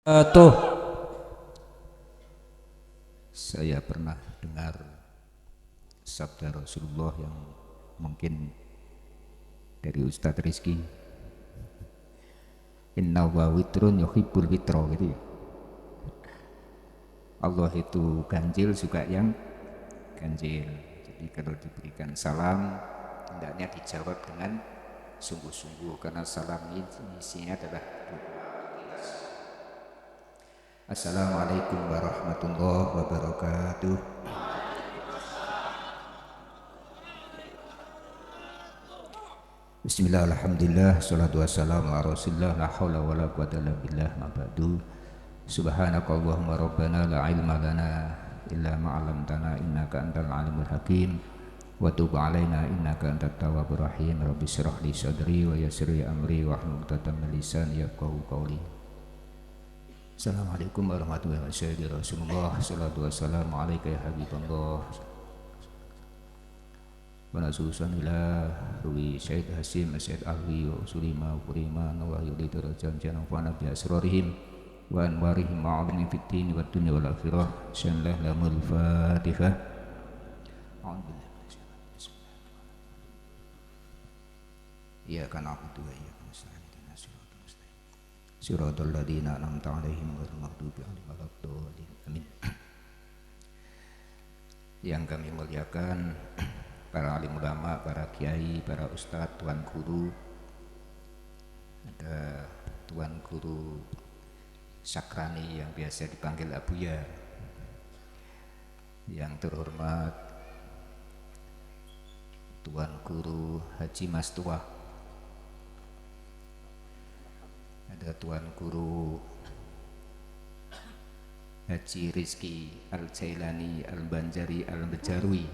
Tuh, saya pernah dengar sabda Rasulullah yang mungkin dari Ustadz Rizki, Inna wa witrun yuhibbul witro, gitu ya. Allah itu ganjil, suka yang ganjil. Jadi kalau diberikan salam, hendaknya dijawab dengan sungguh-sungguh, karena salam ini isinya adalah Assalamualaikum warahmatullahi wabarakatuh. Bismillah, alhamdulillah, salatu wassalamu ala rasulillah, la hawla wa la quwata illa billah, ma ba'du. Subhanakallahumma rabbana la ilma lana illa ma'alamtana innaka antal alimul hakim wa tub alaina innaka antat tawwabur rahim. Rabbi syrah li sadri wa yassir li amri wa hlul 'uqdatam min lisani yafqahu qawli. Assalamualaikum warahmatullahi wabarakatuh. Rasulullah sallallahu wassalamu alaika ya habiballah. Wanasusan ila ruwi Syed Hasim Syed Alwi wa usulima kurima wa yuridu rajan janam wa nabi asrarihim wa anwarihim ma'adini fid din wa dunya wal akhirah. Syallah lamul fatihah. Iyyaka na'budu wa iyyaka nasta'in ihdinas siratal mustaqim siratal ladzina an'amta 'alaihim ghairil maghdubi 'alaihim waladdallin. Amin. Yang kami muliakan para alim ulama, para kiai, para ustadz, tuan guru, ada tuan guru Sakrani yang biasa dipanggil Abuya, yang terhormat tuan guru Haji Mas Tua, ada tuan guru Haji Rizki Al-Jailani Al-Banjari Al-Bejarwi,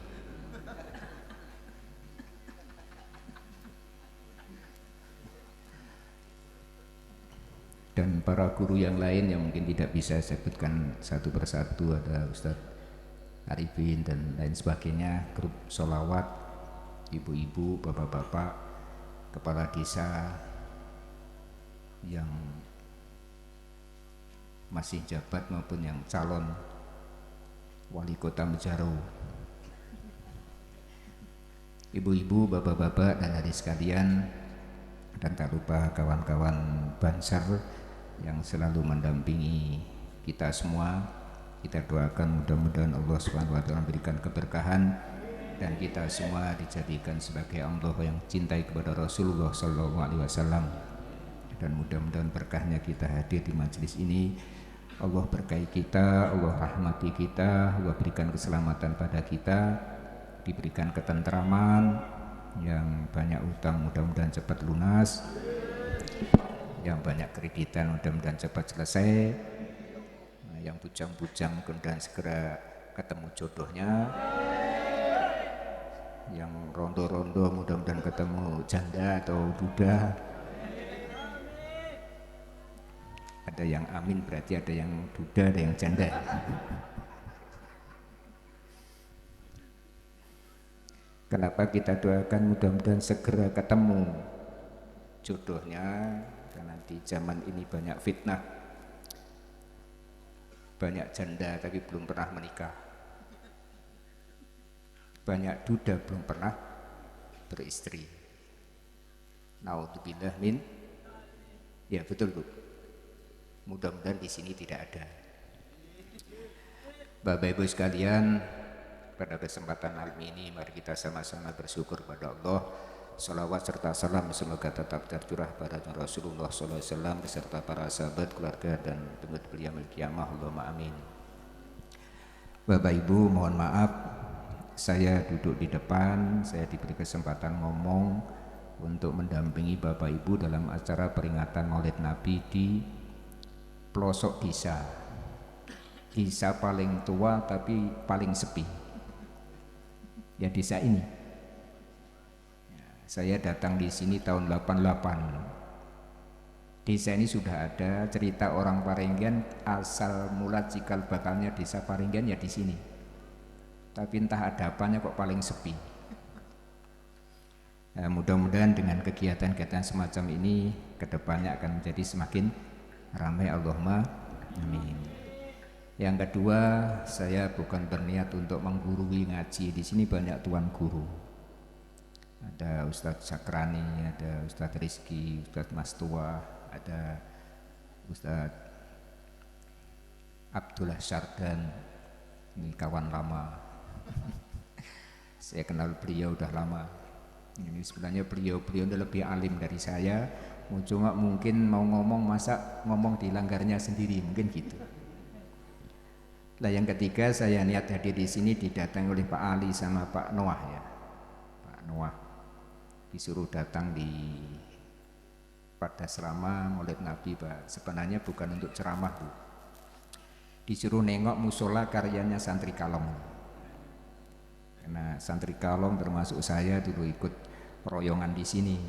dan para guru yang lain yang mungkin tidak bisa saya sebutkan satu persatu. Ada Ustadz Arifin dan lain sebagainya, grup sholawat, ibu-ibu, bapak-bapak, kepala desa yang masih jabat maupun yang calon wali kota Mejaro, ibu-ibu, bapak-bapak dan adik sekalian, dan tak lupa kawan-kawan Bansar yang selalu mendampingi kita semua. Kita doakan mudah-mudahan Allah SWT memberikan keberkahan dan kita semua dijadikan sebagai Allah yang cintai kepada Rasulullah SAW, dan mudah-mudahan berkahnya kita hadir di majelis ini. Allah berkahi kita, Allah rahmati kita, Allah berikan keselamatan pada kita, diberikan ketentraman, yang banyak utang mudah-mudahan cepat lunas, yang banyak kreditan mudah-mudahan cepat selesai, yang bujang-bujang mudah-mudahan segera ketemu jodohnya, yang rondo-rondo mudah-mudahan ketemu janda atau duda. Ada yang amin berarti ada yang duda, ada yang janda. Kenapa kita doakan mudah-mudahan segera ketemu jodohnya? Karena di zaman ini banyak fitnah, banyak janda tapi belum pernah menikah, banyak duda belum pernah beristri. Naudzubillah min, ya betul Bu. Mudah-mudahan di sini tidak ada. Bapak Ibu sekalian, pada kesempatan malam ini mari kita sama-sama bersyukur pada Allah. Salawat serta salam semoga tetap tercurah pada Rasulullah SAW beserta para sahabat, keluarga dan pengikut beliau yaumil qiyamah. Allahumma amin. Bapak Ibu, mohon maaf saya duduk di depan, saya diberi kesempatan ngomong untuk mendampingi Bapak Ibu dalam acara peringatan Maulid Nabi di pelosok desa. Desa paling tua tapi paling sepi, ya desa ini. Saya datang di sini tahun 88. Desa ini sudah ada cerita orang Paringgan, asal mula cikal bakalnya desa Paringgan ya di sini. Tapi entah ada apanya kok paling sepi. Nah, mudah-mudahan dengan kegiatan-kegiatan semacam ini kedepannya akan menjadi semakin ramai. Allahumma Amin. Yang kedua, saya bukan berniat untuk menggurui ngaji. Di sini banyak tuan guru. Ada Ustadz Sakrani, ada Ustadz Rizki, Ustadz Mastua, ada Ustadz Abdullah Syardan. Ini kawan lama. Saya kenal beliau udah lama. Ini sebenarnya beliau lebih alim dari saya. Cuma mungkin mau ngomong masa ngomong di langgarnya sendiri, mungkin gitu. Nah, yang ketiga, saya niat hadir di sini didatangi oleh Pak Ali sama Pak Noah ya. Pak Noah disuruh datang pada ceramah Maulid Nabi, Pak. Sebenarnya bukan untuk ceramah, Bu. Disuruh nengok musola karyanya Santri Kalong. Karena Santri Kalong termasuk saya dulu ikut royongan di sini.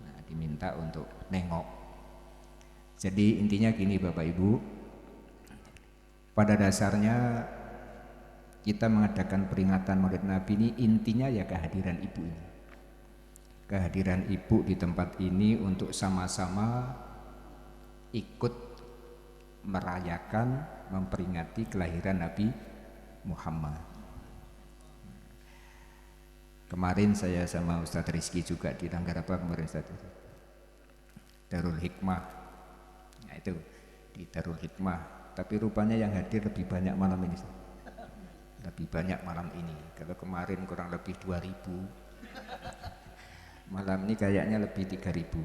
Nah, diminta untuk nengok. Jadi intinya gini Bapak Ibu, pada dasarnya kita mengadakan peringatan Maulid Nabi ini intinya ya kehadiran Ibu ini. Kehadiran Ibu di tempat ini untuk sama-sama ikut merayakan, memperingati kelahiran Nabi Muhammad. Kemarin saya sama Ustadz Rizki juga di Langgar apa kemarin Ustadz? Darul Hikmah. Nah itu di Darul Hikmah. Tapi rupanya yang hadir lebih banyak malam ini. Lebih banyak malam ini. Kalau kemarin kurang lebih 2.000. Malam ini kayaknya lebih 3.000.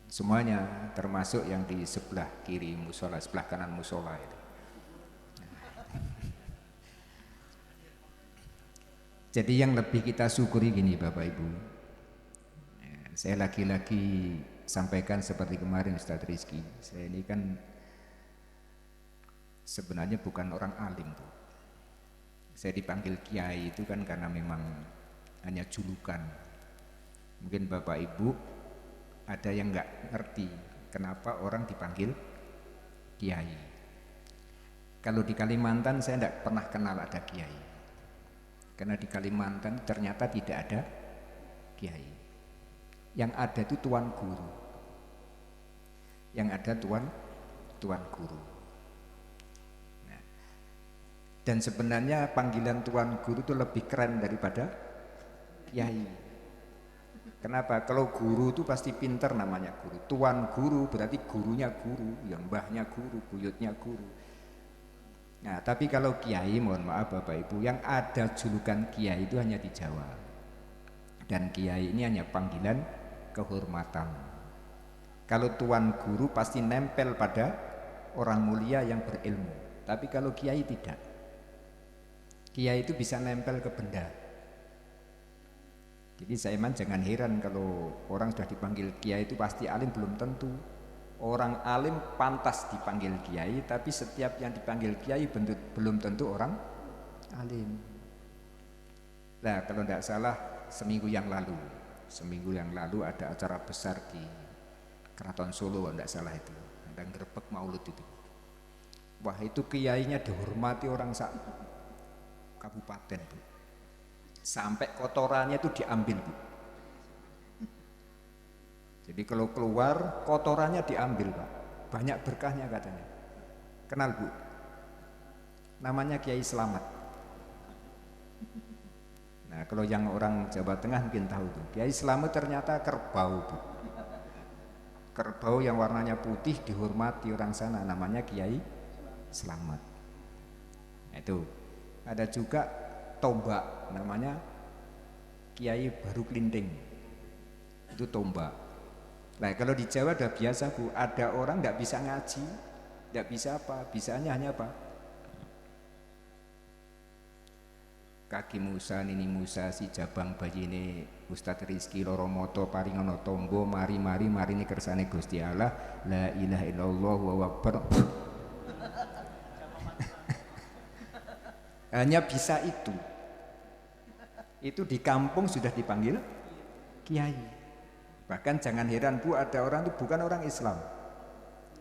Semuanya termasuk yang di sebelah kiri musola, sebelah kanan musola itu. Jadi yang lebih kita syukuri gini Bapak Ibu. Saya lagi-lagi sampaikan seperti kemarin Ustadz Rizki, saya ini kan sebenarnya bukan orang alim Bu. Saya dipanggil kiai itu kan karena memang hanya julukan. Mungkin Bapak Ibu ada yang nggak ngerti kenapa orang dipanggil kiai. Kalau di Kalimantan saya tidak pernah kenal ada kiai, karena di Kalimantan ternyata tidak ada kiai. Yang ada itu tuan guru. Yang ada tuan guru. Nah, dan sebenarnya panggilan tuan guru itu lebih keren daripada kiai. Kenapa? Kalau guru itu pasti pinter namanya guru. Tuan guru berarti gurunya guru, yang mbahnya guru, buyutnya guru. Nah, tapi kalau kiai, mohon maaf Bapak Ibu, yang ada julukan kiai itu hanya di Jawa. Dan kiai ini hanya panggilan kehormatan. Kalau tuan guru pasti nempel pada orang mulia yang berilmu. Tapi kalau kiai tidak. Kiai itu bisa nempel ke benda. Jadi saya jangan heran kalau orang sudah dipanggil kiai itu pasti alim, belum tentu. Orang alim pantas dipanggil kiai, tapi setiap yang dipanggil kiai belum tentu orang alim. Nah, kalau tidak salah seminggu yang lalu ada acara besar di Keraton Solo, tidak salah itu, ada Grebek Maulud itu. Wah, itu kiainya dihormati orang sak kabupaten Bu. Sampai kotorannya itu diambil Bu. Jadi kalau keluar kotorannya diambil Pak. Banyak berkahnya katanya. Kenal Bu? Namanya Kiai Slamet. Nah, kalau yang orang Jawa Tengah mungkin tahu tuh. Kiai Slamet ternyata kerbau Bu. Kerbau yang warnanya putih dihormati orang sana, namanya Kiai Slamet. Nah, itu ada juga tombak, namanya Kiai Baru Klinting, itu tombak. Nah, kalau di Jawa udah biasa Bu, ada orang nggak bisa ngaji, nggak bisa apa, bisanya hanya apa? Kaki Musa, Nini Musa, si Jabang bayine Ustadz Rizki loro moto paringono tombo mari ini kersane Gusti Allah, la ilaha illallah wa akbar. Hanya bisa itu. Itu di kampung sudah dipanggil kiai. Bahkan jangan heran Bu, ada orang itu bukan orang Islam,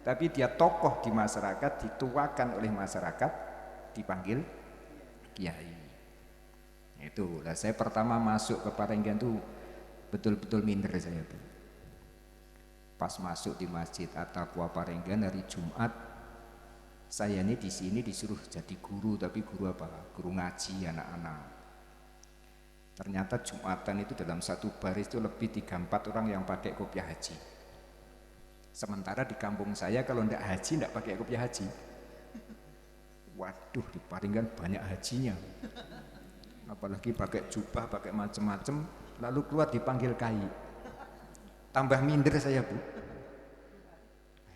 tapi dia tokoh di masyarakat, dituakan oleh masyarakat, dipanggil kiai. Itu lah, saya pertama masuk ke Parenggian tuh betul-betul minder saya tuh. pas masuk di Masjid At-Taqwa Parenggan hari Jumat, saya ini di sini disuruh jadi guru, tapi guru apa? Guru ngaji anak-anak. Ternyata Jumatan itu dalam satu baris itu lebih 3-4 orang yang pakai kopiah haji. Sementara di kampung saya kalau ndak haji ndak pakai kopiah haji. Waduh, di Parenggan banyak hajinya. Apalagi pakai jubah, pakai macem-macem, lalu keluar dipanggil kiai. Tambah minder saya, Bu.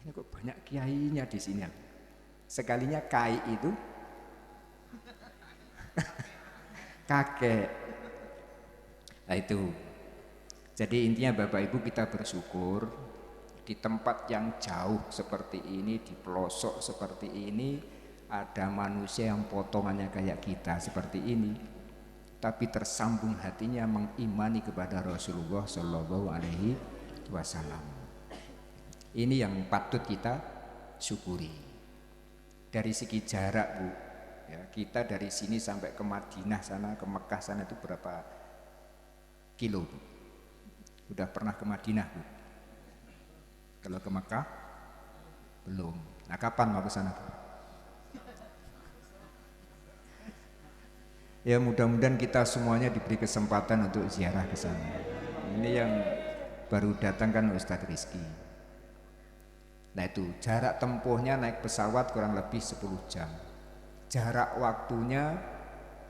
Ini kok banyak kiainya di sini. Sekalinya kiai itu kakek. Nah itu. Jadi intinya Bapak Ibu kita bersyukur di tempat yang jauh seperti ini, di pelosok seperti ini, ada manusia yang potongannya kayak kita seperti ini, tapi tersambung hatinya mengimani kepada Rasulullah Shallallahu Alaihi Wasallam. Ini yang patut kita syukuri. Dari segi jarak, Bu, ya, kita dari sini sampai ke Madinah sana, ke Mekah sana itu berapa kilo, Bu? Udah pernah ke Madinah, Bu? Kalau ke Mekah belum. Nah, kapan mau ke sana, Bu? Ya mudah-mudahan kita semuanya diberi kesempatan untuk ziarah ke sana. Ini yang baru datang kan Ustadz Rizky. Nah itu jarak tempuhnya naik pesawat kurang lebih 10 jam. Jarak waktunya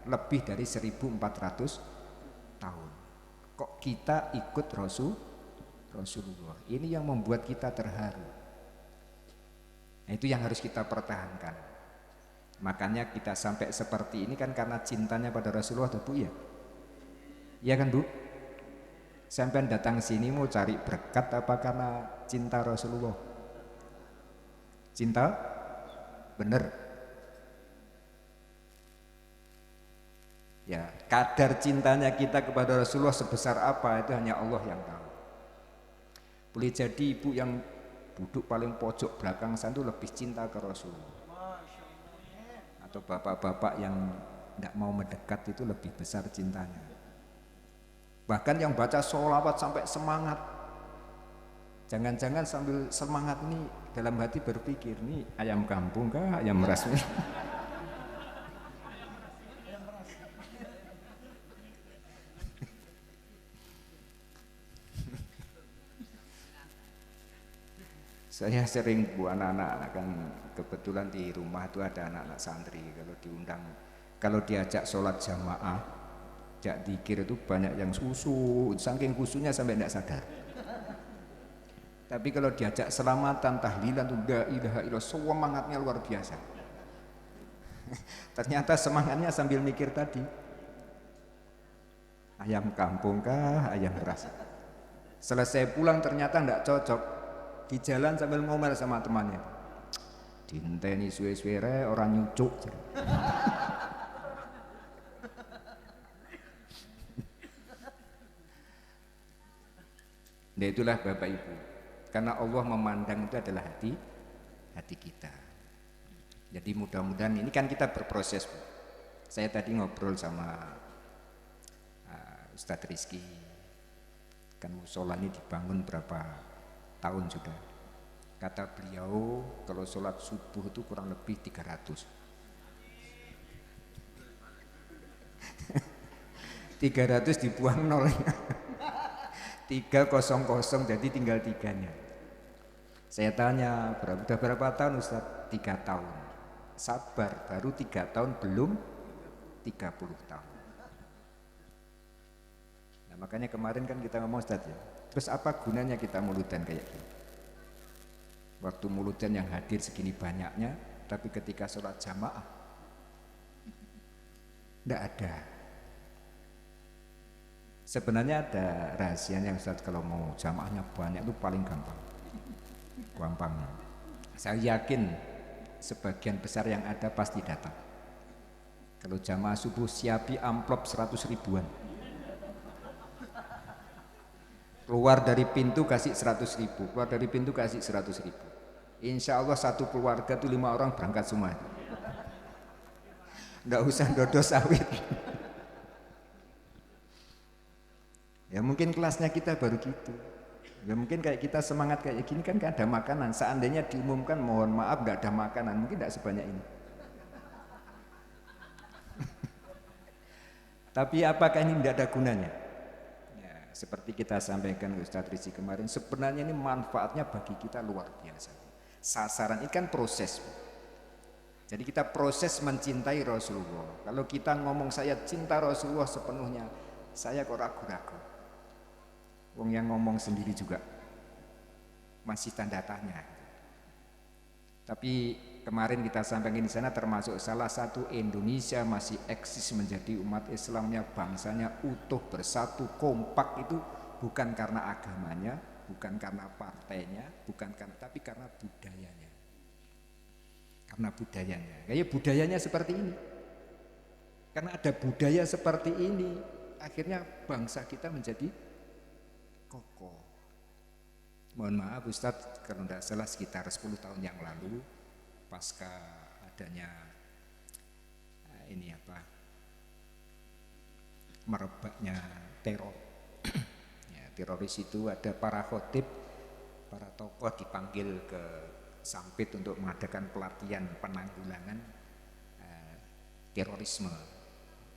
lebih dari 1400 tahun. Kok kita ikut Rasulullah? Ini yang membuat kita terharu. Nah itu yang harus kita pertahankan. Makanya kita sampai seperti ini kan karena cintanya pada Rasulullah, Bu ya. Iya kan, Bu? Sampai datang sini mau cari berkat apa karena cinta Rasulullah? Cinta? Bener. Ya, kadar cintanya kita kepada Rasulullah sebesar apa itu hanya Allah yang tahu. Boleh jadi ibu yang duduk paling pojok belakang sana itu lebih cinta ke Rasulullah. Atau bapak-bapak yang tidak mau mendekat itu lebih besar cintanya. Bahkan yang baca sholawat sampai semangat, jangan-jangan sambil semangat ini dalam hati berpikir, nih ayam kampung kah, ayam meras? Saya sering bu anak-anak, kan kebetulan di rumah itu ada anak-anak santri, kalau diundang, kalau diajak sholat jamaah, jak dikir itu banyak yang susu, saking khusunya sampai tidak sadar. Tapi kalau diajak selamatan, tahlilan tuh la ilaha illallah, semangatnya luar biasa. Ternyata semangatnya sambil mikir tadi, ayam kampung kah, ayam ras. Selesai pulang ternyata tidak cocok. Di jalan sambil ngomel sama temannya, dinteni suwe-suwe orang nyucuk. Nah itulah Bapak Ibu, karena Allah memandang itu adalah hati kita. Jadi mudah-mudahan ini kan kita berproses, Bu. Saya tadi ngobrol sama Ustadz Rizky, kan musola ini dibangun berapa tahun sudah. Kata beliau kalau sholat subuh itu kurang lebih 300. 300 dibuang 0. 300 jadi tinggal 3-nya. Saya tanya, udah berapa tahun Ustaz? 3 tahun. Sabar, baru 3 tahun, belum 30 tahun. Nah makanya kemarin kan kita ngomong Ustaz ya, terus apa gunanya kita muludan kayak gini? Waktu muludan yang hadir segini banyaknya, tapi ketika sholat jamaah tidak ada. Sebenarnya ada rahasianya Ustaz, kalau mau jamaahnya banyak itu paling gampangnya. Saya yakin sebagian besar yang ada pasti datang. Kalau jamaah subuh siapi amplop 100 ribuan. Keluar dari pintu kasih 100 ribu, keluar dari pintu kasih 100 ribu. Insya Allah satu keluarga itu 5 orang berangkat semua. Nggak usah dodo sawit. Ya mungkin kelasnya kita baru gitu. Ya mungkin kayak kita semangat kayak gini kan gak ada makanan. Seandainya diumumkan mohon maaf gak ada makanan, mungkin gak sebanyak ini. Tapi apakah ini tidak ada gunanya? Ya, seperti kita sampaikan Ustadz Rizky kemarin, sebenarnya ini manfaatnya bagi kita luar biasa. Sasaran ini kan proses. Jadi kita proses mencintai Rasulullah. Kalau kita ngomong saya cinta Rasulullah sepenuhnya, saya kok ragu-ragu. Wong yang ngomong sendiri juga masih tanda tanya. Tapi kemarin kita sampaikan di sana termasuk salah satu Indonesia masih eksis menjadi umat Islamnya, bangsanya utuh bersatu kompak itu bukan karena agamanya, bukan karena partainya, bukan karena, tapi karena budayanya. Karena budayanya, kayak budayanya seperti ini. Karena ada budaya seperti ini, akhirnya bangsa kita menjadi kokoh. Mohon maaf Ustadz, kalau tidak salah sekitar 10 tahun yang lalu pasca adanya merebaknya teror ya, teroris itu ada para khotib, para tokoh dipanggil ke Sampit untuk mengadakan pelatihan penanggulangan terorisme.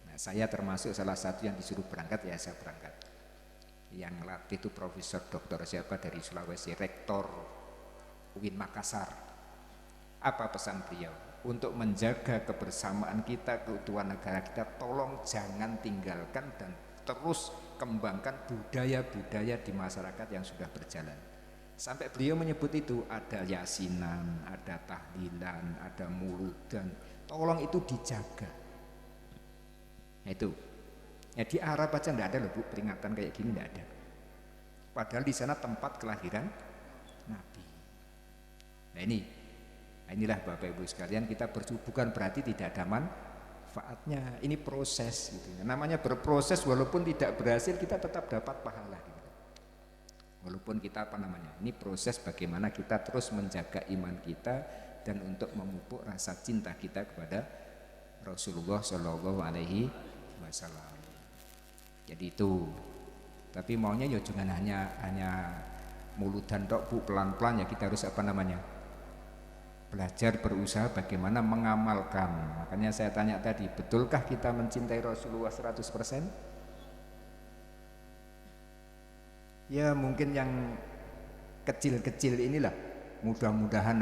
Nah, saya termasuk salah satu yang disuruh berangkat, ya saya berangkat. Yang latih itu Profesor Doktor siapa dari Sulawesi, Rektor UIN Makassar. Apa pesan beliau? Untuk menjaga kebersamaan kita, keutuhan negara kita, tolong jangan tinggalkan dan terus kembangkan budaya-budaya di masyarakat yang sudah berjalan. Sampai beliau menyebut itu ada yasinan, ada tahlilan, ada muludan. Tolong itu dijaga. Nah, itu. Ya di Arab aja enggak ada loh Bu, peringatan kayak gini enggak ada. Padahal di sana tempat kelahiran Nabi. Nah inilah Bapak Ibu sekalian, kita bukan berarti tidak ada manfaatnya. Ini proses gitu. Namanya berproses, walaupun tidak berhasil kita tetap dapat pahala gitu. Walaupun kita ini proses bagaimana kita terus menjaga iman kita dan untuk memupuk rasa cinta kita kepada Rasulullah Shallallahu Alaihi Wasallam. Jadi itu. Tapi maunya ya jangan hanya muludan tok Bu, pelan-pelan ya kita harus belajar, berusaha bagaimana mengamalkan. Makanya saya tanya tadi, betulkah kita mencintai Rasulullah 100%? Ya mungkin yang kecil-kecil inilah mudah-mudahan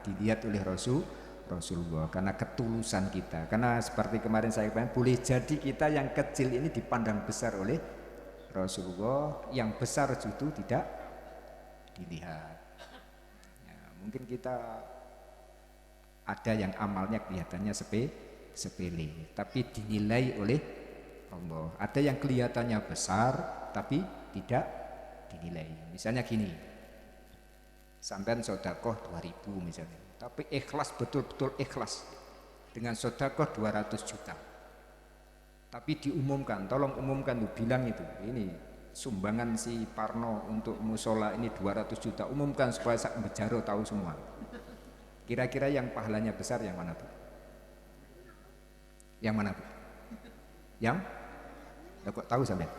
dilihat oleh Rasulullah karena ketulusan kita. Karena seperti kemarin saya bilang, boleh jadi kita yang kecil ini dipandang besar oleh Rasulullah, yang besar itu tidak dilihat. Ya, mungkin kita ada yang amalnya kelihatannya sepele, tapi dinilai oleh Allah. Ada yang kelihatannya besar, tapi tidak dinilai. Misalnya gini, sampean sedekah 2.000 misalnya, tapi ikhlas, betul-betul ikhlas dengan sedekah 200 juta. Tapi diumumkan, tolong umumkan tuh, bilang itu, ini sumbangan si Parno untuk musola ini 200 juta, umumkan supaya sak Bejaro tahu semua. Kira-kira yang pahalanya besar yang mana Bu? Yang mana Bu? Yang? Ya, kok tahu sampean?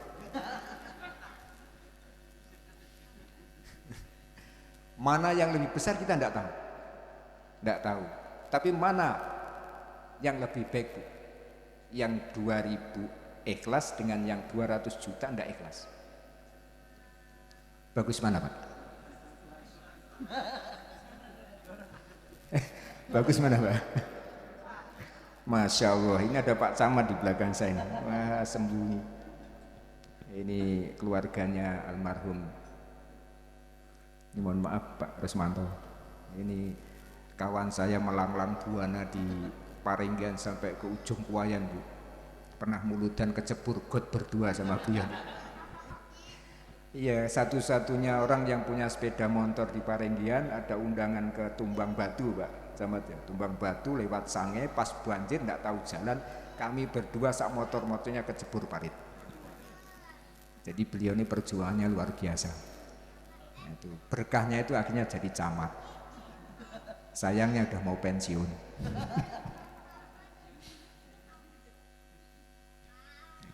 Mana yang lebih besar kita tidak tahu. Tapi mana yang lebih baik Bu? Yang 2.000 ikhlas dengan yang 200 juta tidak ikhlas. Bagus mana Pak? Bagus mana Pak? Masya Allah, ini ada Pak Camat di belakang saya. Wah, sembunyi. Ini keluarganya almarhum. Ini mohon maaf Pak Resmanto. Ini kawan saya melanglang buana di Parenggian sampai ke ujung Kuwayan Bu. Pernah muludan kecebur got berdua sama beliau. Iya, satu-satunya orang yang punya sepeda motor di Parenggian, ada undangan ke Tumbang Batu Pak Camat ya. Tumbang Batu lewat Sange, pas banjir enggak tahu jalan, kami berdua sak motor-motornya kecebur parit. Jadi beliau ini perjuangannya luar biasa. Itu berkahnya itu akhirnya jadi camat. Sayangnya udah mau pensiun.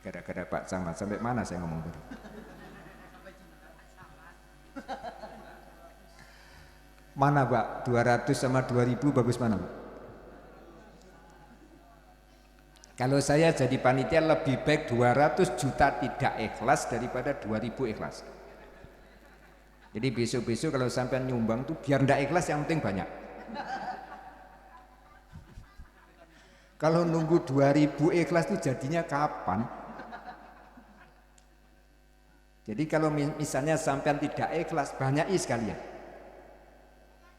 Gara-gara Pak Camat, sampai mana saya ngomong tadi? Mana Pak? 200 sama 2000 bagus mana Pak? Kalau saya jadi panitia lebih baik 200 juta tidak ikhlas daripada 2000 ikhlas. Jadi besok-besok kalau sampai nyumbang tuh biar ndak ikhlas yang penting banyak. Kalau nunggu 2000 ikhlas tuh jadinya kapan? Jadi kalau misalnya sampean tidak ikhlas banyak sekalian.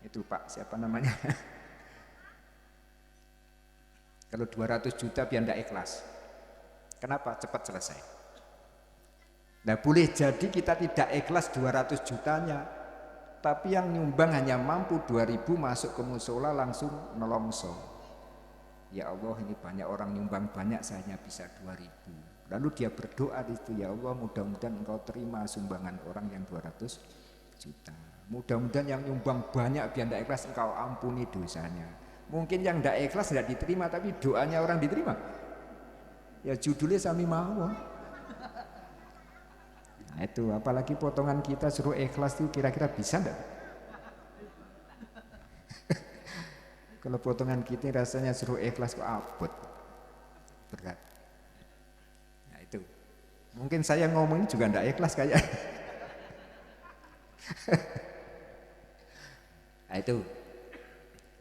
Itu Pak, siapa namanya? Kalau 200 juta biar ndak ikhlas. Kenapa? Cepat selesai. Nah boleh jadi kita tidak ikhlas 200 jutanya, tapi yang nyumbang hanya mampu 2000 masuk ke musola langsung nelongso. Ya Allah ini banyak orang nyumbang banyak, saya hanya bisa 2000. Lalu dia berdoa di situ, ya Allah mudah-mudahan engkau terima sumbangan orang yang 200 juta. Mudah-mudahan yang nyumbang banyak biar tidak ikhlas engkau ampuni dosanya. Mungkin yang tidak ikhlas tidak diterima, tapi doanya orang diterima. Ya judulnya sami mawon. Nah itu apalagi potongan kita suruh ikhlas itu kira-kira bisa enggak? Kalau potongan kita rasanya suruh ikhlas kok abot. Berat. Nah itu. Mungkin saya ngomongin juga enggak ikhlas kayak. Nah itu.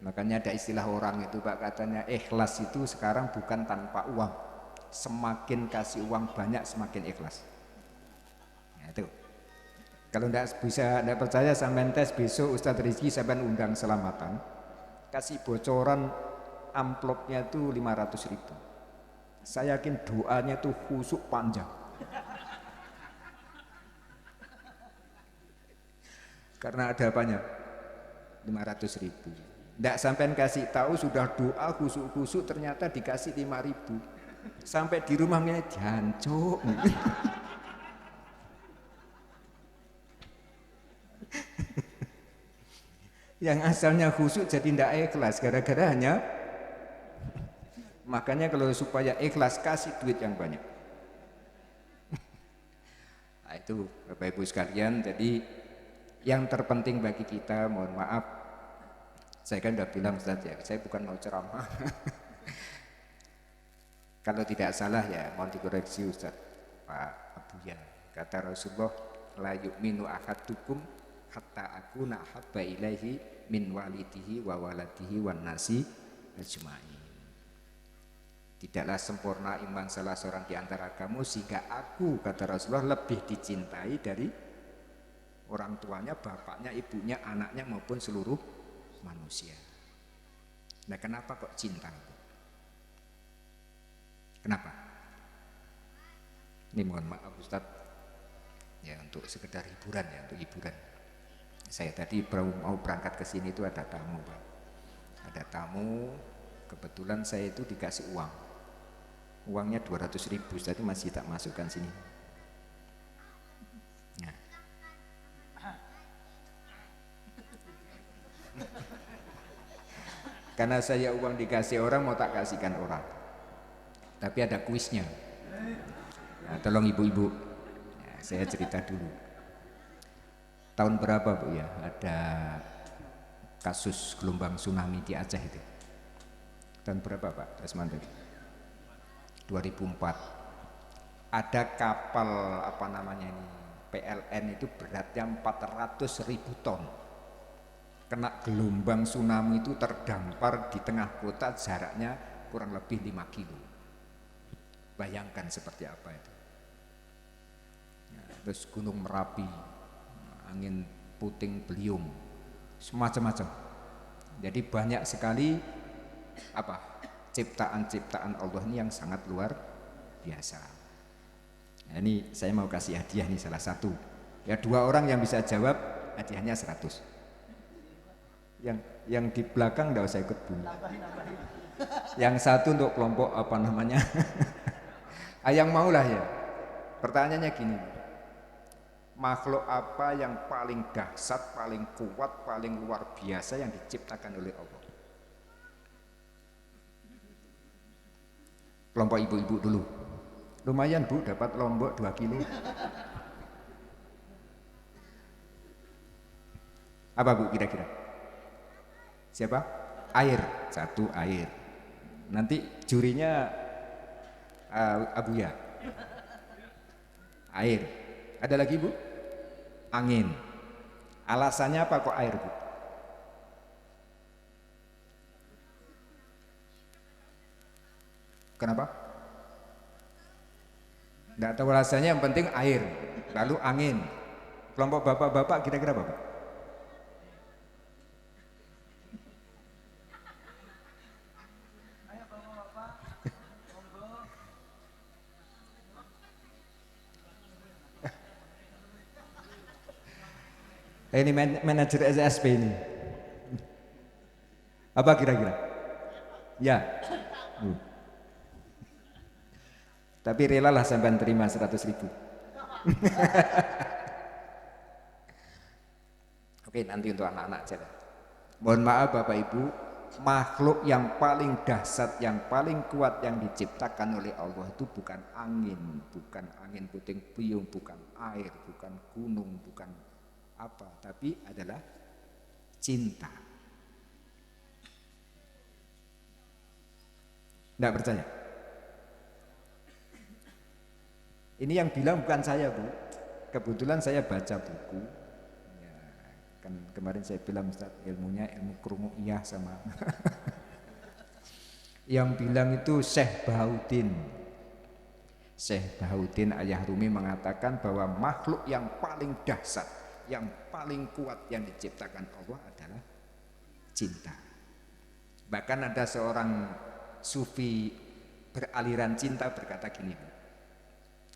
Makanya ada istilah orang itu Pak, katanya ikhlas itu sekarang bukan tanpa uang. Semakin kasih uang banyak semakin ikhlas. Nah itu. Kalau enggak percaya sampean tes besok Ustadz Rizki sampean undang selamatan. Kasih bocoran amplopnya itu 500.000. Saya yakin doanya itu khusyuk panjang. Karena ada apanya? 500.000. Nggak sampai kasih tahu sudah doa khusyuk-khusyuk ternyata dikasih 5.000. Sampai di rumahnya jancuk. Yang asalnya khusyuk jadi tidak ikhlas gara-gara hanya. Makanya kalau supaya ikhlas kasih duit yang banyak. Nah itu Bapak Ibu sekalian, jadi yang terpenting bagi kita, mohon maaf saya kan udah bilang Ustaz ya, saya bukan mau ceramah. Kalau tidak salah ya mohon dikoreksi Ustaz Pak Abuya, kata Rasulullah la yu'minu ahadukum hatta akuna habba ilaihi min walidihi wa waladihi wan nasi ajma'in. Tidaklah sempurna iman salah seorang di antara kamu sehingga aku, kata Rasulullah, lebih dicintai dari orang tuanya, bapaknya, ibunya, anaknya maupun seluruh manusia. Nah kenapa kok cinta? Kenapa? Ini mohon maaf Ustaz ya, untuk sekedar hiburan ya, untuk hiburan. Saya tadi mau berangkat ke sini itu ada tamu Pak. Ada tamu, kebetulan saya itu dikasih uang. Uangnya 200.000, tadi masih tak masukkan sini. Nah. Karena saya uang dikasih orang mau tak kasihkan orang. Tapi ada kuisnya. Nah, tolong ibu-ibu, ya, saya cerita dulu. Tahun berapa Bu ya ada kasus gelombang tsunami di Aceh itu? Tahun berapa Pak Rasmanto? 2004. Ada kapal apa namanya ini PLN itu beratnya 400.000 ton. Kena gelombang tsunami itu terdampar di tengah kota, jaraknya kurang lebih 5 kilo. Bayangkan seperti apa itu. Ya, terus Gunung Merapi, angin puting beliung, semacam-macam. Jadi banyak sekali apa ciptaan-ciptaan Allah ini yang sangat luar biasa. Nah, ini saya mau kasih hadiah nih salah satu. Ya 2 orang yang bisa jawab hadiahnya 100. Yang di belakang enggak usah ikut dulu. Yang satu untuk kelompok apa namanya? Yang maulah ya. Pertanyaannya gini. Makhluk apa yang paling dahsyat, paling kuat, paling luar biasa yang diciptakan oleh Allah? Kelompok ibu-ibu dulu. Lumayan Bu, dapat lombok 2 kilo. Apa Bu kira-kira? Siapa? Air. Satu air. Nanti jurinya Abuya. Air. Ada lagi Bu? Angin. Alasannya apa kok air Bu? Kenapa? Tidak tahu alasannya, yang penting air. Lalu angin. Kelompok bapak-bapak kira-kira apa Pak? Ini manajer SSP ini. Apa kira-kira? Ya. Tapi rela lah sampai terima 100.000. Oke, nanti untuk anak-anak aja. Mohon maaf Bapak Ibu, makhluk yang paling dahsyat, yang paling kuat yang diciptakan oleh Allah itu bukan angin puting beliung, bukan air, bukan gunung, bukan apa, tapi adalah cinta. Tidak percaya? Ini yang bilang bukan saya Bu. Kebetulan saya baca buku. Ya, kan kemarin saya bilang Ustaz, ilmunya ilmu krumu'iyah sama. Yang bilang itu Syekh Bahaudin. Syekh Bahaudin Ayah Rumi mengatakan bahwa makhluk yang paling dahsyat, yang paling kuat yang diciptakan Allah adalah cinta. Bahkan ada seorang sufi beraliran cinta berkata gini,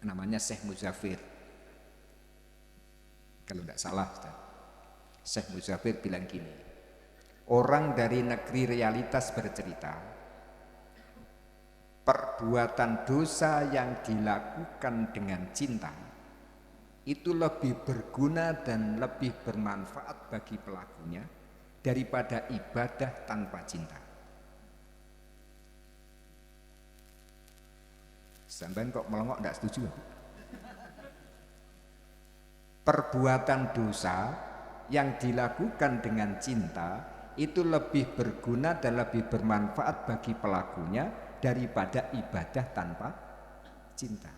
namanya Syekh Muzafir. Kalau tidak salah, Syekh Muzafir bilang gini, orang dari negeri realitas bercerita, perbuatan dosa yang dilakukan dengan cinta itu lebih berguna dan lebih bermanfaat bagi pelakunya daripada ibadah tanpa cinta. Sampai kok melongok tidak setuju? Perbuatan dosa yang dilakukan dengan cinta itu lebih berguna dan lebih bermanfaat bagi pelakunya daripada ibadah tanpa cinta.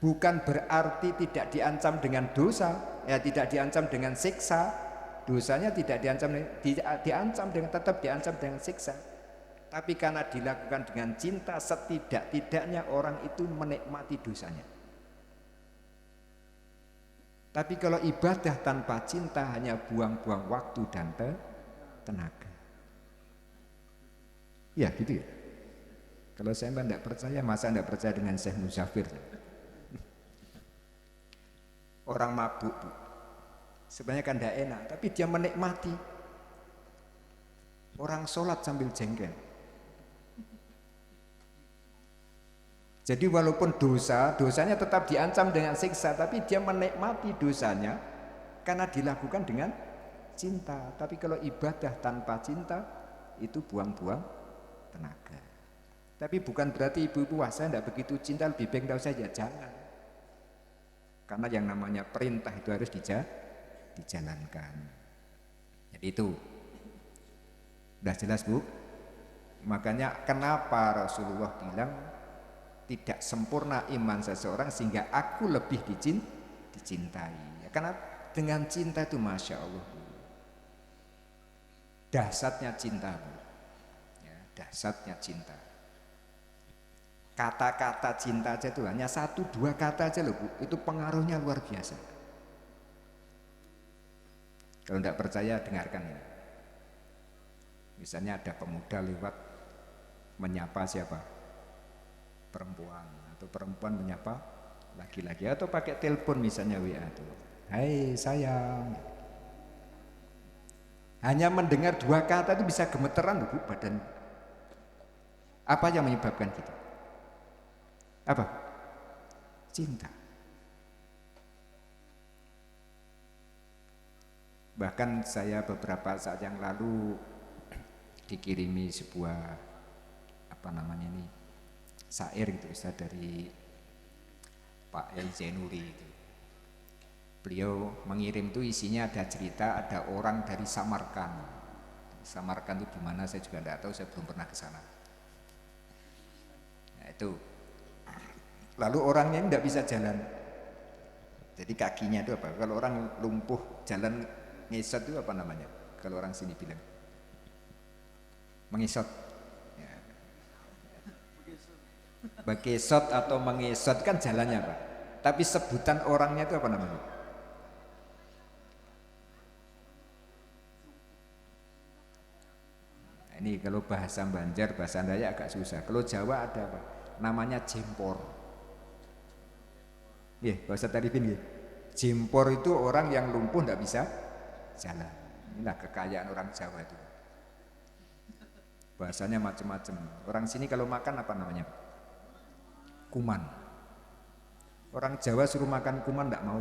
Bukan berarti tidak diancam dengan dosa, ya tidak diancam dengan siksa. Dosanya tidak diancam dengan tetap diancam dengan siksa. Tapi karena dilakukan dengan cinta, setidak-tidaknya orang itu menikmati dosanya. Tapi kalau ibadah tanpa cinta hanya buang-buang waktu dan tenaga. Ya gitu ya. Kalau saya tidak percaya, masa tidak percaya dengan Syekh Muzafir? Orang mabuk Bu, sebenarnya kan tidak enak, tapi dia menikmati. Orang sholat sambil jengkel. Jadi walaupun dosanya tetap diancam dengan siksa, tapi dia menikmati dosanya karena dilakukan dengan cinta. Tapi kalau ibadah tanpa cinta itu buang-buang tenaga. Tapi bukan berarti ibu-ibu, wah saya tidak begitu cinta, lebih baik tidak usah, ya jangan. Karena yang namanya perintah itu harus dijalankan. Jadi itu sudah jelas Bu. Makanya kenapa Rasulullah bilang tidak sempurna iman seseorang sehingga aku lebih dicintai. Ya, karena dengan cinta itu Masya Allah Bu, dahsyatnya cinta Bu. Ya, dahsyatnya cinta. Kata-kata cinta aja itu hanya 1-2 kata aja loh Bu, itu pengaruhnya luar biasa. Kalau tidak percaya dengarkan ini. Misalnya ada pemuda lewat menyapa siapa? Perempuan, atau perempuan menyapa laki-laki, atau pakai telepon misalnya WA itu, hai sayang. Hanya mendengar 2 kata itu bisa gemeteran Bu badan. Apa yang menyebabkan gitu? Apa? Cinta. Bahkan saya beberapa saat yang lalu dikirimi sebuah syair gitu Ustaz, dari Pak Yai Zainuri itu. Beliau mengirim itu isinya ada cerita, ada orang dari Samarkand. Samarkand itu di mana saya juga tidak tahu, saya belum pernah ke sana. Nah, itu. Lalu orangnya tidak bisa jalan. Jadi kakinya itu apa? Kalau orang lumpuh jalan ngesot itu apa namanya? Kalau orang sini bilang mengesot. Ya. Bekesot atau mengesot kan jalannya apa? Tapi sebutan orangnya itu apa namanya? Nah, ini kalau bahasa Banjar, bahasa Dayak agak susah. Kalau Jawa ada apa? Namanya jempor. Ya, bahasa Tarifin ya. Jempor itu orang yang lumpuh tidak bisa jalan. Inilah kekayaan orang Jawa itu. Bahasanya macam-macam. Orang sini kalau makan apa namanya? Kuman. Orang Jawa suruh makan kuman tidak mau.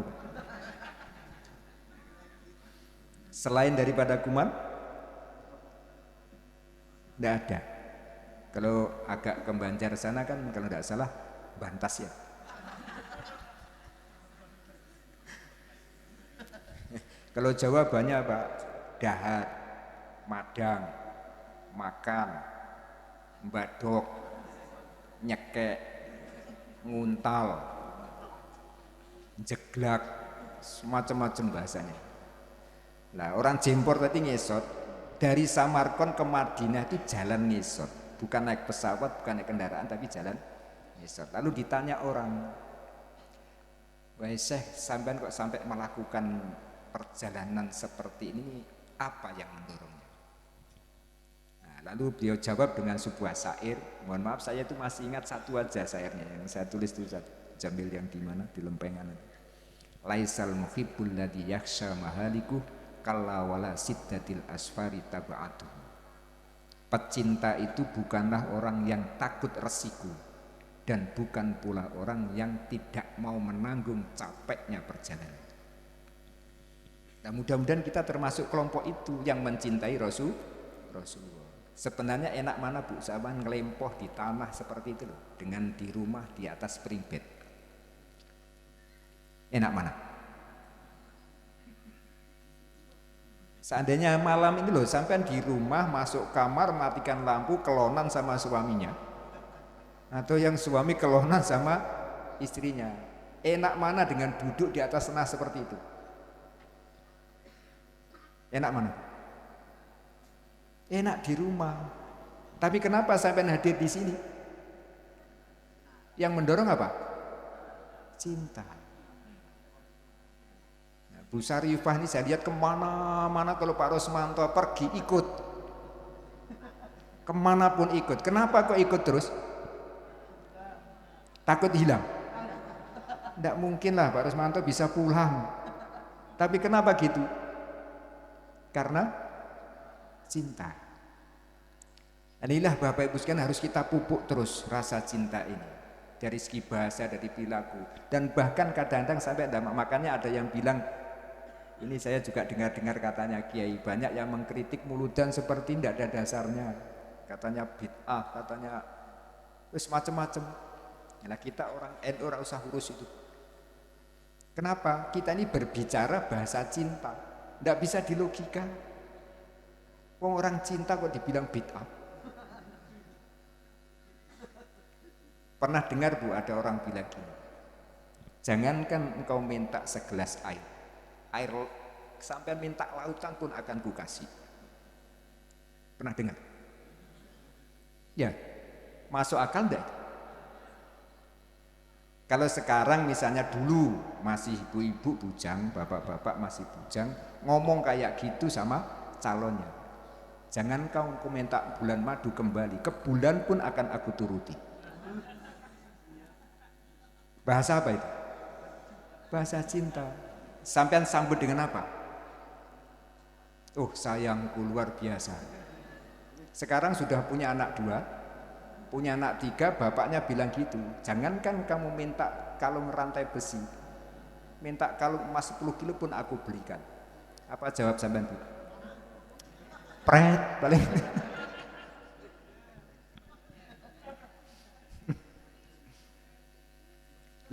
Selain daripada kuman, tidak ada. Kalau agak ke Banjar sana kan kalau tidak salah bantas ya. Kalau Jawa banyak Pak, dahat, madang, makan, mbadok, nyekek, nguntal, jeglak, macam-macam bahasanya. Nah, orang Jempor tadi ngesot, dari Samarkand ke Madinah itu jalan ngesot, bukan naik pesawat, bukan naik kendaraan, tapi jalan ngesot. Lalu ditanya orang, wahai Syekh, sampean kok sampai melakukan perjalanan seperti ini, apa yang mendorongnya? Nah, lalu beliau jawab dengan sebuah syair. Mohon maaf, saya itu masih ingat satu aja syairnya yang saya tulis itu, Jamil yang di mana, di lempengan itu. Laisal muhibbul ladzi yakhsha mahaliku kalla wala siddatil asfari taba'atu. Pecinta itu bukanlah orang yang takut resiko, dan bukan pula orang yang tidak mau menanggung capeknya perjalanan. Nah, mudah-mudahan kita termasuk kelompok itu yang mencintai Rasulullah. Sebenarnya enak mana Bu, sahabat ngelempoh di tanah seperti itu loh, dengan di rumah di atas spring bed. Enak mana? Seandainya malam ini loh, sampai di rumah masuk kamar matikan lampu, kelonan sama suaminya, atau yang suami kelonan sama istrinya, enak mana dengan duduk di atas tanah seperti itu? Enak mana? Enak di rumah. Tapi kenapa sampai hadir di sini? Yang mendorong apa? Cinta. Nah, Bu Sarifah ini saya lihat kemana-mana kalau Pak Rosmanto pergi ikut. Kemanapun ikut. Kenapa kok ikut terus? Takut hilang? Tidak mungkin lah Pak Rosmanto bisa pulang. Tapi kenapa gitu? Karena cinta. Inilah Bapak Ibu sekalian harus kita pupuk terus rasa cinta ini. Dari segi bahasa, dari perilaku. Dan bahkan kadang-kadang sampai makanya ada yang bilang, ini saya juga dengar-dengar katanya Kiai, banyak yang mengkritik Muludan seperti tidak ada dasarnya. Katanya bid'ah, katanya wis macam-macam. Nah, kita orang NU orang usah urus itu. Kenapa? Kita ini berbicara bahasa cinta. Tidak bisa dilogika. Orang cinta kok dibilang bid'ah. Pernah dengar Bu, ada orang bilang gini, jangankan engkau minta segelas air sampai minta lautan pun akan kukasih. Pernah dengar? Ya, masuk akal enggak? Kalau sekarang misalnya dulu masih ibu-ibu bujang, bapak-bapak masih bujang, ngomong kayak gitu sama calonnya, jangan kau minta bulan madu kembali, ke bulan pun akan aku turuti. Bahasa apa itu? Bahasa cinta. Sampean sambut dengan apa? Oh, sayangku luar biasa. Sekarang sudah punya anak 2, punya anak 3, bapaknya bilang gitu, jangankan kamu minta kalung rantai besi, minta kalung emas 10 kilo pun aku belikan. Apa jawab sampean Bu? Pret paling.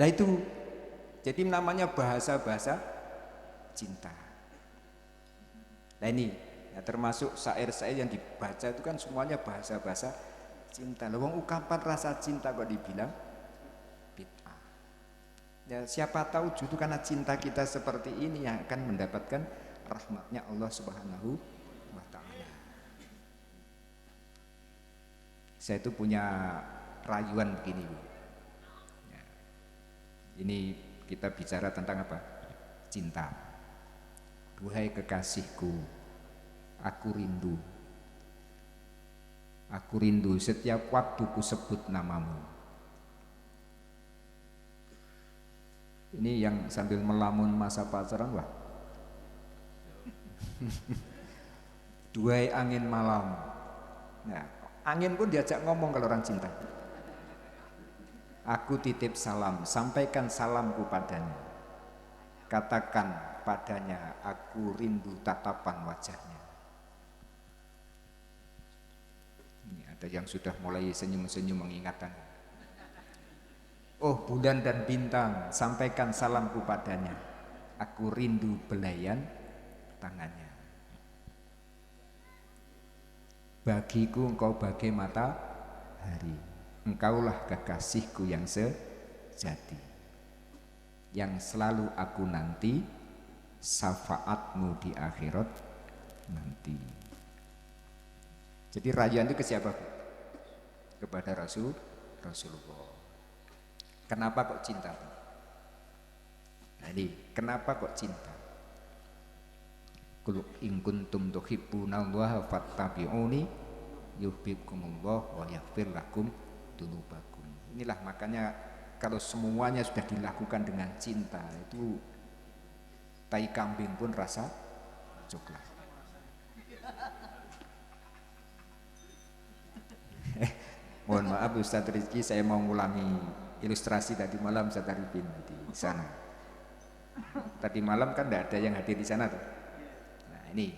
Nah itu, jadi namanya bahasa-bahasa cinta. Nah ini, Ya, termasuk syair-syair yang dibaca itu kan semuanya bahasa-bahasa cinta. Loh, wong ungkapan rasa cinta kok dibilang bid'ah. Ya, siapa tahu justru karena cinta kita seperti ini yang akan mendapatkan rahmatnya Allah Subhanahu wa ta'ala. Saya itu punya rayuan begini, Bu. Ya, ini kita bicara tentang apa? Cinta. Duhai kekasihku, aku rindu. Aku rindu setiap waktu ku sebut namamu. Ini yang sambil melamun masa pacaran, wah. Duhai angin malam. Nah, angin pun diajak ngomong kalau orang cinta. Aku titip salam, sampaikan salamku padanya. Katakan padanya, aku rindu tatapan wajahnya. Ini ada yang sudah mulai senyum-senyum mengingatkan. Oh bulan dan bintang, sampaikan salamku padanya. Aku rindu belayan tangannya. Bagiku engkau bagai matahari. Engkaulah kekasihku yang sejati, yang selalu aku nanti, syafaatmu di akhirat nanti. Jadi rayuan itu ke siapa? Kepada Rasulullah. Kenapa kok cinta? Nah ini, kenapa kok cinta? Qul in kuntum tuhibbunallaha fattabi'uni yuhibbukumullah wa yaghfir lakum dzunubakum. Inilah makanya kalau semuanya sudah dilakukan dengan cinta itu tai kambing pun rasa coklat. Mohon maaf Ustaz Rizky, saya mau ngulangi ilustrasi tadi malam Ustaz Arifin di sana. Tadi malam kan tidak ada yang hadir di sana tuh. Nah ini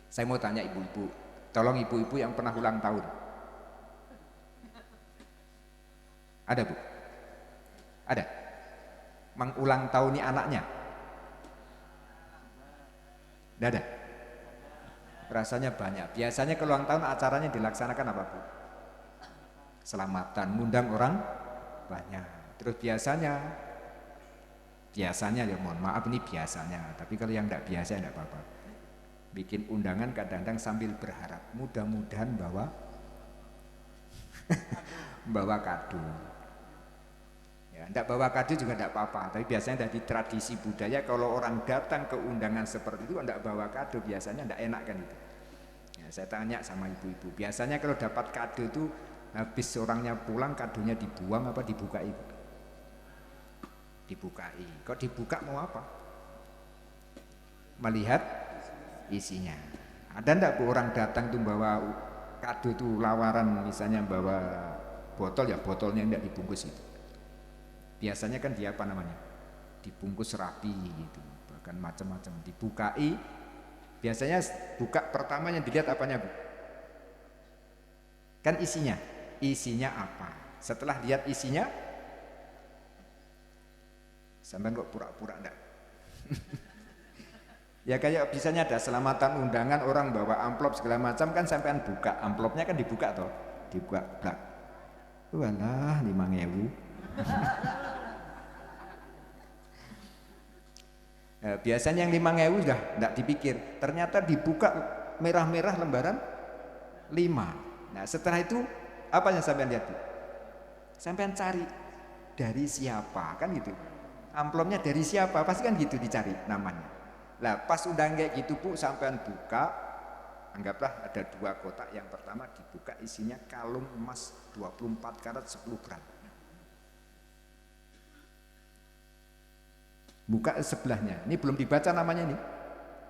saya mau tanya ibu-ibu, tolong ibu-ibu yang pernah ulang tahun. Ada Bu? Ada? Mengulang tahuni anaknya? Tidak ada? Rasanya banyak. Biasanya kalau ulang tahun acaranya dilaksanakan apa Bu? Selamatan, ngundang orang banyak. Terus biasanya ya mohon maaf ini biasanya, tapi kalau yang tidak biasa tidak apa-apa. Bikin undangan kadang-kadang sambil berharap mudah-mudahan bawa kado. Ya, tidak bawa kado juga tidak apa-apa, tapi biasanya dari tradisi budaya kalau orang datang ke undangan seperti itu tidak bawa kado biasanya tidak enak kan itu. Ya, saya tanya sama ibu-ibu, biasanya kalau dapat kado itu habis orangnya pulang kadonya dibuang apa dibukai? Dibukai. Kok dibuka mau apa? Melihat isinya. Ada ndak Bu orang datang tuh bawa kado itu lawaran, misalnya bawa botol, ya botolnya enggak dibungkus itu. Biasanya kan dia apa namanya? Dibungkus rapi gitu. Bahkan macam-macam dibukai. Biasanya buka pertama yang dilihat apanya Bu? Kan isinya. Isinya apa? Setelah lihat isinya, sampai kok pura-pura enggak? Ya kayak biasanya ada selamatan undangan orang bawa amplop segala macam kan sampean buka, amplopnya kan dibuka toh, dibuka blak. Walah 5.000. Nah, biasanya yang 5.000 sudah enggak dipikir, ternyata dibuka merah-merah lembaran 5. Nah setelah itu apa yang sampean lihat? Sampean cari dari siapa kan gitu. Amplopnya dari siapa? Pasti kan gitu dicari namanya. Lah pas undang kayak gitu Bu, sampean buka, anggaplah ada 2 kotak. Yang pertama dibuka isinya kalung emas 24 karat 10 gram. Buka sebelahnya, ini belum dibaca namanya nih.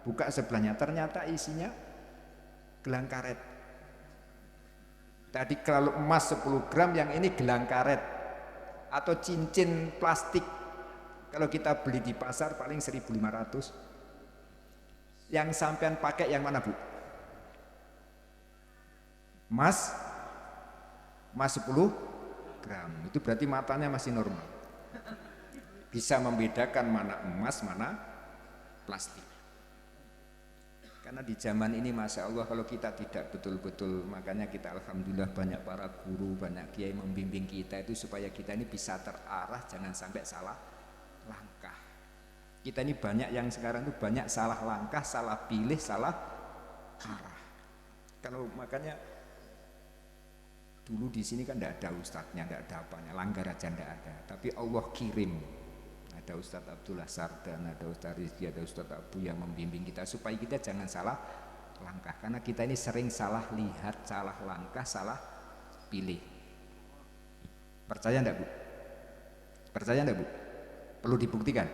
Buka sebelahnya, ternyata isinya gelang karet. Tadi kalau emas 10 gram, yang ini gelang karet atau cincin plastik. Kalau kita beli di pasar paling 1.500. Yang sampean pakai yang mana Bu? Emas 10 gram. Itu berarti matanya masih normal. Bisa membedakan mana emas, mana plastik. Karena di zaman ini Masya Allah kalau kita tidak betul-betul, makanya kita Alhamdulillah banyak para guru, banyak kiai membimbing kita itu supaya kita ini bisa terarah, jangan sampai salah langkah. Kita ini banyak yang sekarang itu banyak salah langkah, salah pilih, salah arah. Kalau makanya dulu di sini kan tidak ada ustadznya, tidak ada apanya, langgar aja tidak ada. Tapi Allah kirim, ada Ustadz Abdullah Sardan, ada Ustadz Rizki, ada Ustadz Abu yang membimbing kita supaya kita jangan salah langkah. Karena kita ini sering salah lihat, salah langkah, salah pilih. Percaya enggak Bu? Percaya enggak Bu? Perlu dibuktikan.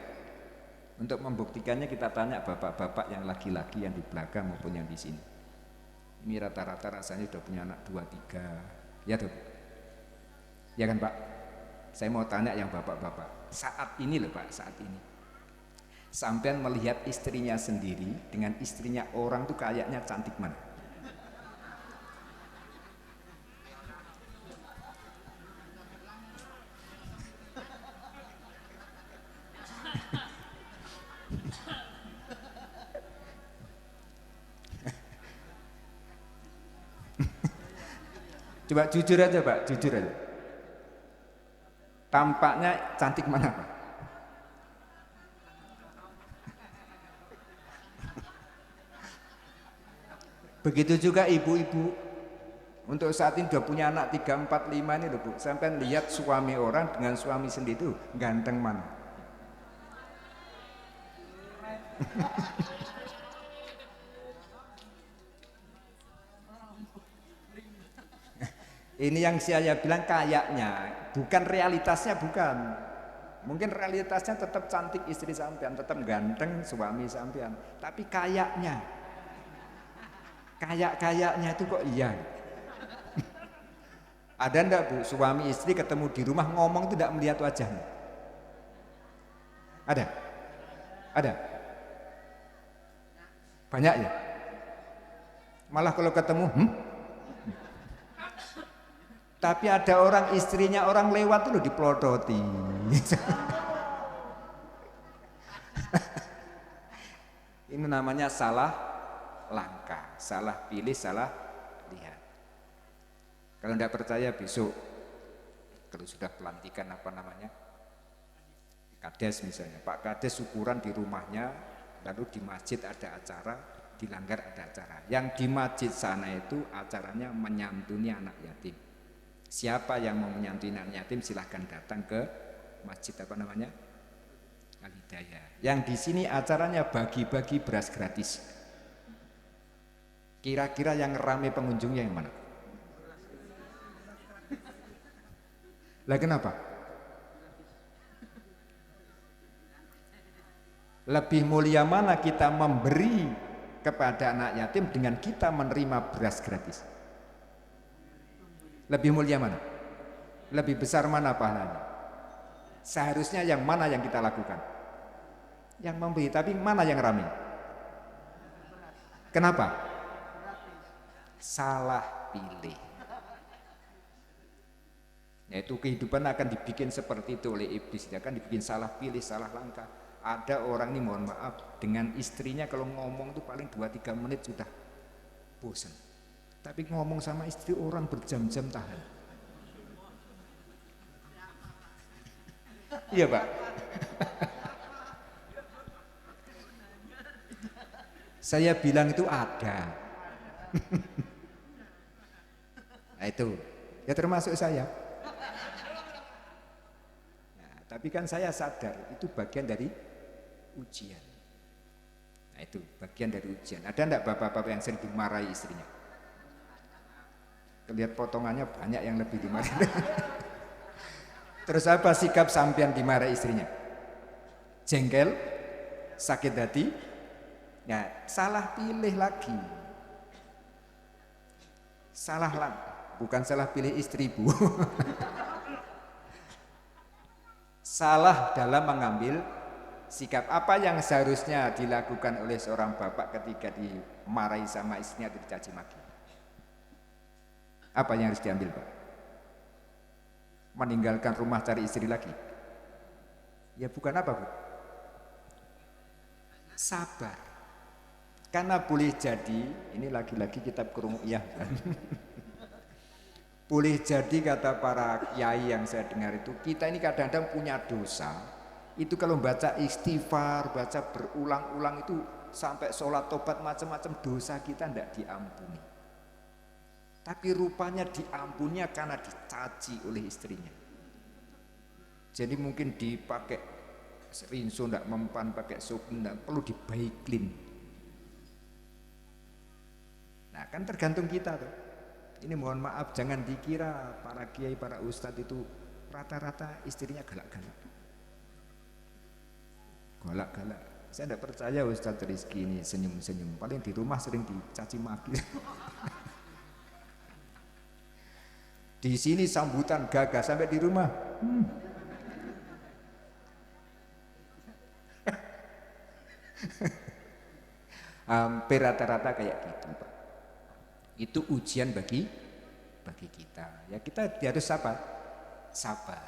Untuk membuktikannya kita tanya bapak-bapak yang laki-laki yang di belakang maupun yang di sini. Ini rata-rata rasanya sudah punya anak 2, 3. Ya tuh. Ya kan Pak? Saya mau tanya yang bapak-bapak. Saat ini loh Pak, saat ini. Sampean melihat istrinya sendiri dengan istrinya orang tuh kayaknya cantik mana? Coba jujur aja Pak, jujur aja. Tampaknya cantik mana Pak? Begitu juga ibu-ibu. Untuk saat ini sudah punya anak 3, 4, 5 ini loh Bu. Sampai lihat suami orang dengan suami sendiri itu ganteng mana? Ini yang saya bilang kayaknya, bukan realitasnya, bukan. Mungkin realitasnya tetap cantik istri sampean, tetap ganteng suami sampean. Tapi kayaknya itu kok iya. Ada enggak Bu, suami istri ketemu di rumah ngomong itu tidak melihat wajahnya? Ada? Ada? Banyak ya? Malah kalau ketemu, Tapi ada orang istrinya orang lewat tuh diplodoti. Ini namanya salah langkah, salah pilih, salah lihat. Kalau tidak percaya besok, kalau sudah pelantikan apa namanya, Kades misalnya, Pak Kades syukuran di rumahnya, lalu di masjid ada acara, di Langgar ada acara. Yang di masjid sana itu acaranya menyantuni anak yatim. Siapa yang mau menyantuni anak yatim silahkan datang ke masjid apa namanya, Al-Hidayah. Yang di sini acaranya bagi-bagi beras gratis. Kira-kira yang rame pengunjungnya yang mana? Lah kenapa? Lebih mulia mana kita memberi kepada anak yatim dengan kita menerima beras gratis? Lebih mulia mana? Lebih besar mana pahalanya? Seharusnya yang mana yang kita lakukan? Yang memberi, tapi mana yang ramai? Kenapa? Salah pilih. Yaitu kehidupan akan dibikin seperti itu oleh iblis, akan dibikin salah pilih, salah langkah. Ada orang ini mohon maaf dengan istrinya kalau ngomong tuh paling 2-3 menit sudah bosan. Tapi ngomong sama istri orang berjam-jam tahan. Iya Pak. Saya bilang itu ada. Nah itu, ya termasuk saya. Nah, tapi kan saya sadar itu bagian dari ujian. Nah itu bagian dari ujian. Ada enggak bapak-bapak yang sering dimarahi istrinya? Lihat potongannya banyak yang lebih dimarahi. Terus apa sikap sampean dimarahi istrinya? Jengkel, sakit hati, ya salah pilih lagi. Salah lah, bukan salah pilih istri Bu. Salah dalam mengambil sikap. Apa yang seharusnya dilakukan oleh seorang bapak ketika dimarahi sama istrinya atau dicaci maki? Apa yang harus diambil Pak? Meninggalkan rumah cari istri lagi? Ya bukan apa Bu? Sabar. Karena boleh jadi, ini lagi-lagi kitab Qur'iyah kan. Boleh jadi kata para kiai yang saya dengar itu, kita ini kadang-kadang punya dosa. Itu kalau baca istighfar, baca berulang-ulang itu sampai sholat tobat macam-macam dosa kita tidak diampuni. Tapi rupanya diampuninya karena dicaci oleh istrinya. Jadi mungkin dipakai rinso tidak mempan, pakai sup tidak perlu dibaiklin. Nah kan tergantung kita tuh. Ini mohon maaf, jangan dikira para kiai, para ustadz itu rata-rata istrinya galak-galak. Galak-galak. Saya tidak percaya Ustadz Rizky ini senyum-senyum. Paling di rumah sering dicaci maki. Di sini sambutan gagah sampai di rumah. Hampir rata-rata kayak gitu, Pak. Itu ujian bagi kita. Ya kita harus sabar.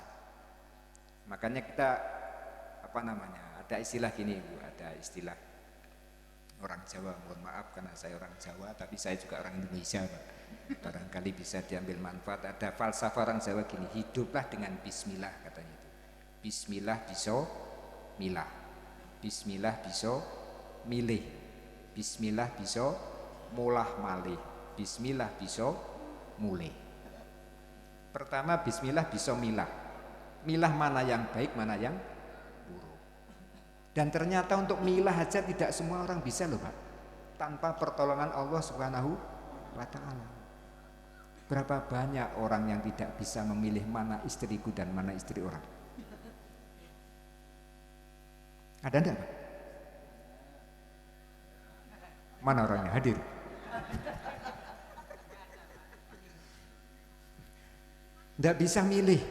Makanya kita ada istilah gini Bu, ada istilah orang Jawa, mohon maaf karena saya orang Jawa tapi saya juga orang Indonesia Pak. Barangkali bisa diambil manfaat. Ada falsafah orang Jawa gini, hiduplah dengan bismillah katanya itu. Bismillah bisa milah. Bismillah bisa milih. Bismillah bisa mulah malih. Bismillah bisa mulai. Pertama bismillah bisa milah. Milah mana yang baik, mana yang buruk. Dan ternyata untuk milah aja tidak semua orang bisa loh Pak. Tanpa pertolongan Allah Subhanahu wa ta'ala. Berapa banyak orang yang tidak bisa memilih mana istriku dan mana istri orang? Ada enggak Pak? Mana orangnya hadir? Tidak bisa milih.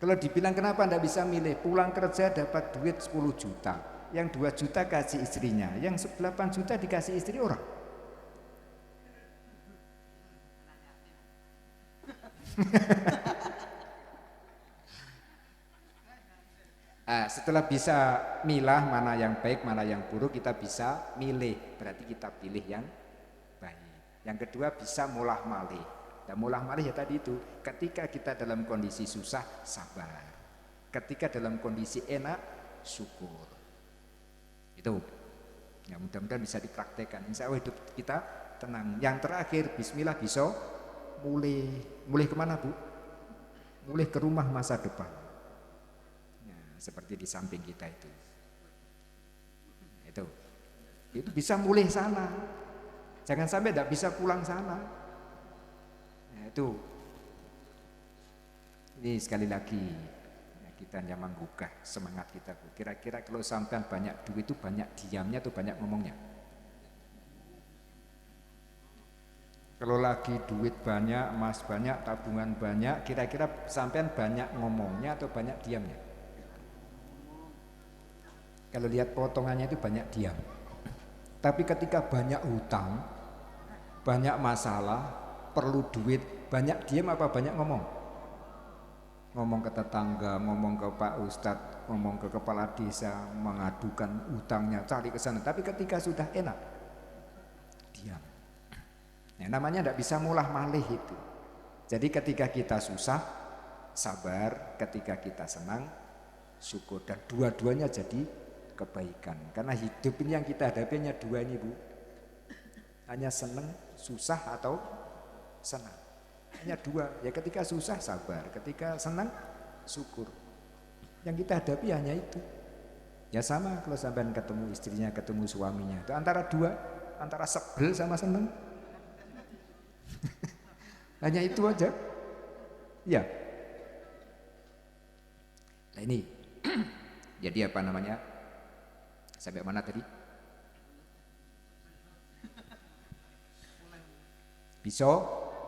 Kalau dibilang kenapa tidak bisa milih, pulang kerja dapat duit 10 juta, yang 2 juta kasih istrinya, yang 8 juta dikasih istri orang. Setelah bisa milah mana yang baik, mana yang buruk, kita bisa milih, berarti kita pilih yang baik. Yang kedua bisa mulah malih. Dan mulah malih ya tadi itu, ketika kita dalam kondisi susah sabar, ketika dalam kondisi enak syukur. Itu ya mudah-mudahan bisa dipraktekkan. Insya Allah hidup kita tenang. Yang terakhir bismillah bisa mulai kemana Bu? Mulai ke rumah masa depan ya, seperti di samping kita itu bisa mulai sana, jangan sampai tidak bisa pulang sana. Itu ini sekali lagi ya, kita hanya menggugah semangat kita Bu. Kira-kira kalau sampai banyak duit itu banyak diamnya atau banyak ngomongnya? Kalau lagi duit banyak, emas banyak, tabungan banyak, kira-kira sampean banyak ngomongnya atau banyak diamnya? Kalau lihat potongannya itu banyak diam. Tapi ketika banyak hutang, banyak masalah, perlu duit, banyak diam apa banyak ngomong? Ngomong ke tetangga, ngomong ke Pak Ustadz, ngomong ke kepala desa, mengadukan utangnya, cari ke sana. Tapi ketika sudah enak, diam. Ya, namanya tidak bisa mulah malih itu. Jadi ketika kita susah, sabar. Ketika kita senang, syukur. Dan dua-duanya jadi kebaikan. Karena hidup ini yang kita hadapi hanya dua ini Bu. Hanya senang, susah atau senang. Hanya dua. Ya ketika susah sabar, ketika senang syukur. Yang kita hadapi hanya itu. Ya sama kalau sampai ketemu istrinya, ketemu suaminya. Itu antara dua, antara sebel sama senang. Hanya itu aja. Ya. Nah ini. Jadi apa namanya? Sampai mana tadi? Bisa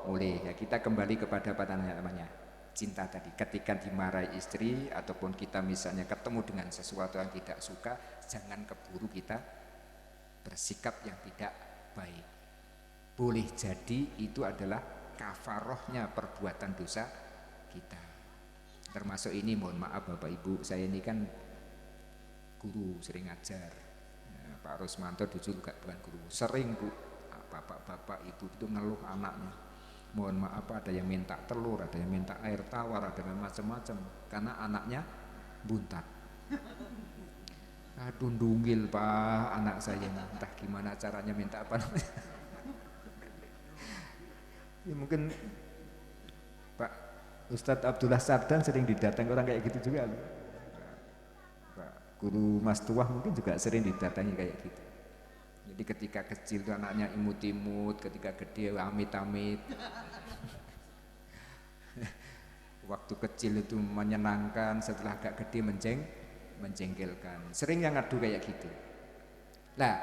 mulai ya, kita kembali kepada apa namanya cinta tadi. Ketika dimarahi istri ataupun kita misalnya ketemu dengan sesuatu yang tidak suka, jangan keburu kita bersikap yang tidak baik. Boleh jadi itu adalah kafarohnya perbuatan dosa kita. Termasuk ini mohon maaf Bapak Ibu, saya ini kan guru sering ngajar. Pak Rusmanto dulu juga bukan guru. Sering Bu, bapak-bapak ibu itu ngeluh anaknya. Mohon maaf ada yang minta telur, ada yang minta air tawar, ada yang macam-macam karena anaknya buntat. Aduh dungil Pak anak saya, entah gimana caranya minta apa namanya. Ya mungkin Pak Ustadz Abdullah Sardan sering didatangi orang kayak gitu juga. Pak Guru Mas Tuah mungkin juga sering didatangi kayak gitu. Jadi ketika kecil itu anaknya imut-imut, ketika gede amit-amit. Waktu kecil itu menyenangkan, setelah agak gede menjengkelkan. Sering yang ngadu kayak gitu. Nah,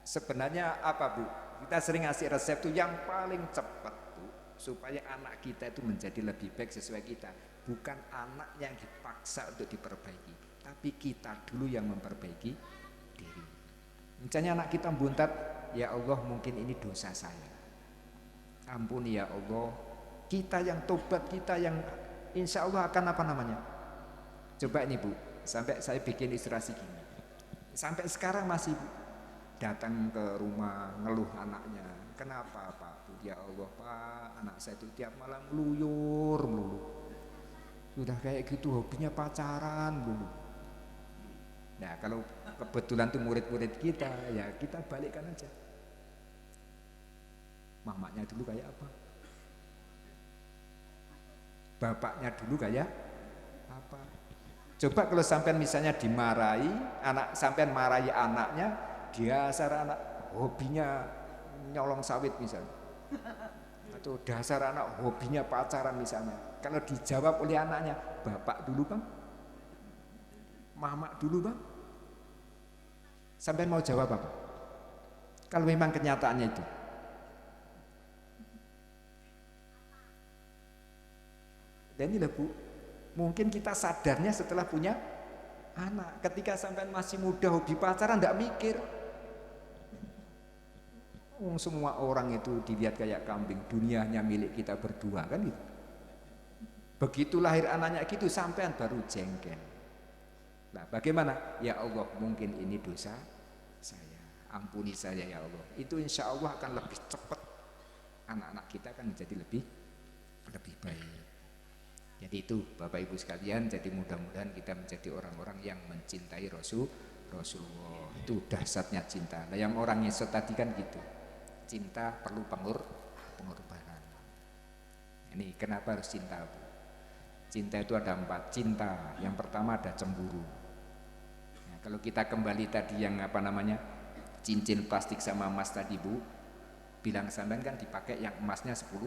sebenarnya apa Bu? Kita sering ngasih resep tuh yang paling cepat Bu, supaya anak kita itu menjadi lebih baik sesuai kita. Bukan anak yang dipaksa untuk diperbaiki, tapi kita dulu yang memperbaiki diri. Misalnya anak kita buntat, ya Allah mungkin ini dosa saya, ampuni ya Allah. Kita yang tobat, kita yang insya Allah akan apa namanya. Coba ini Bu, sampai saya bikin ilustrasi gini, sampai sekarang masih datang ke rumah ngeluh anaknya. Kenapa Pak? Ya Allah Pak, anak saya itu tiap malam meluyur melulu. Sudah kayak gitu hobinya pacaran dulu. Nah kalau kebetulan tuh murid-murid kita, ya kita balikkan aja. Mamanya dulu kayak apa? Bapaknya dulu kayak apa? Coba kalau sampean misalnya dimarahi, anak sampean marahi anaknya, dasar anak hobinya nyolong sawit misalnya. Atau dasar anak hobinya pacaran misalnya. Kalau dijawab oleh anaknya, bapak dulu Bang, mama dulu Bang, sampai mau jawab apa? Kalau memang kenyataannya itu. Dan ini Bu, mungkin kita sadarnya setelah punya anak. Ketika sampai masih muda hobi pacaran tidak mikir. Semua orang itu dilihat kayak kambing, dunianya milik kita berdua kan gitu. Begitu lahir anaknya gitu sampean baru jengkel. Nah bagaimana? Ya Allah mungkin ini dosa saya, ampuni saya ya Allah. Itu insya Allah akan lebih cepat, anak-anak kita akan menjadi lebih baik. Jadi itu Bapak Ibu sekalian, jadi mudah-mudahan kita menjadi orang-orang yang mencintai Rasulullah. Itu dahsyatnya cinta. Nah yang orang Yesod tadi kan gitu, cinta perlu pengorbanan. Ini kenapa harus cinta Bu? Cinta itu ada 4 cinta. Yang pertama ada cemburu. Nah, kalau kita kembali tadi yang apa namanya cincin plastik sama emas tadi Bu, bilang sampean kan dipakai yang emasnya 10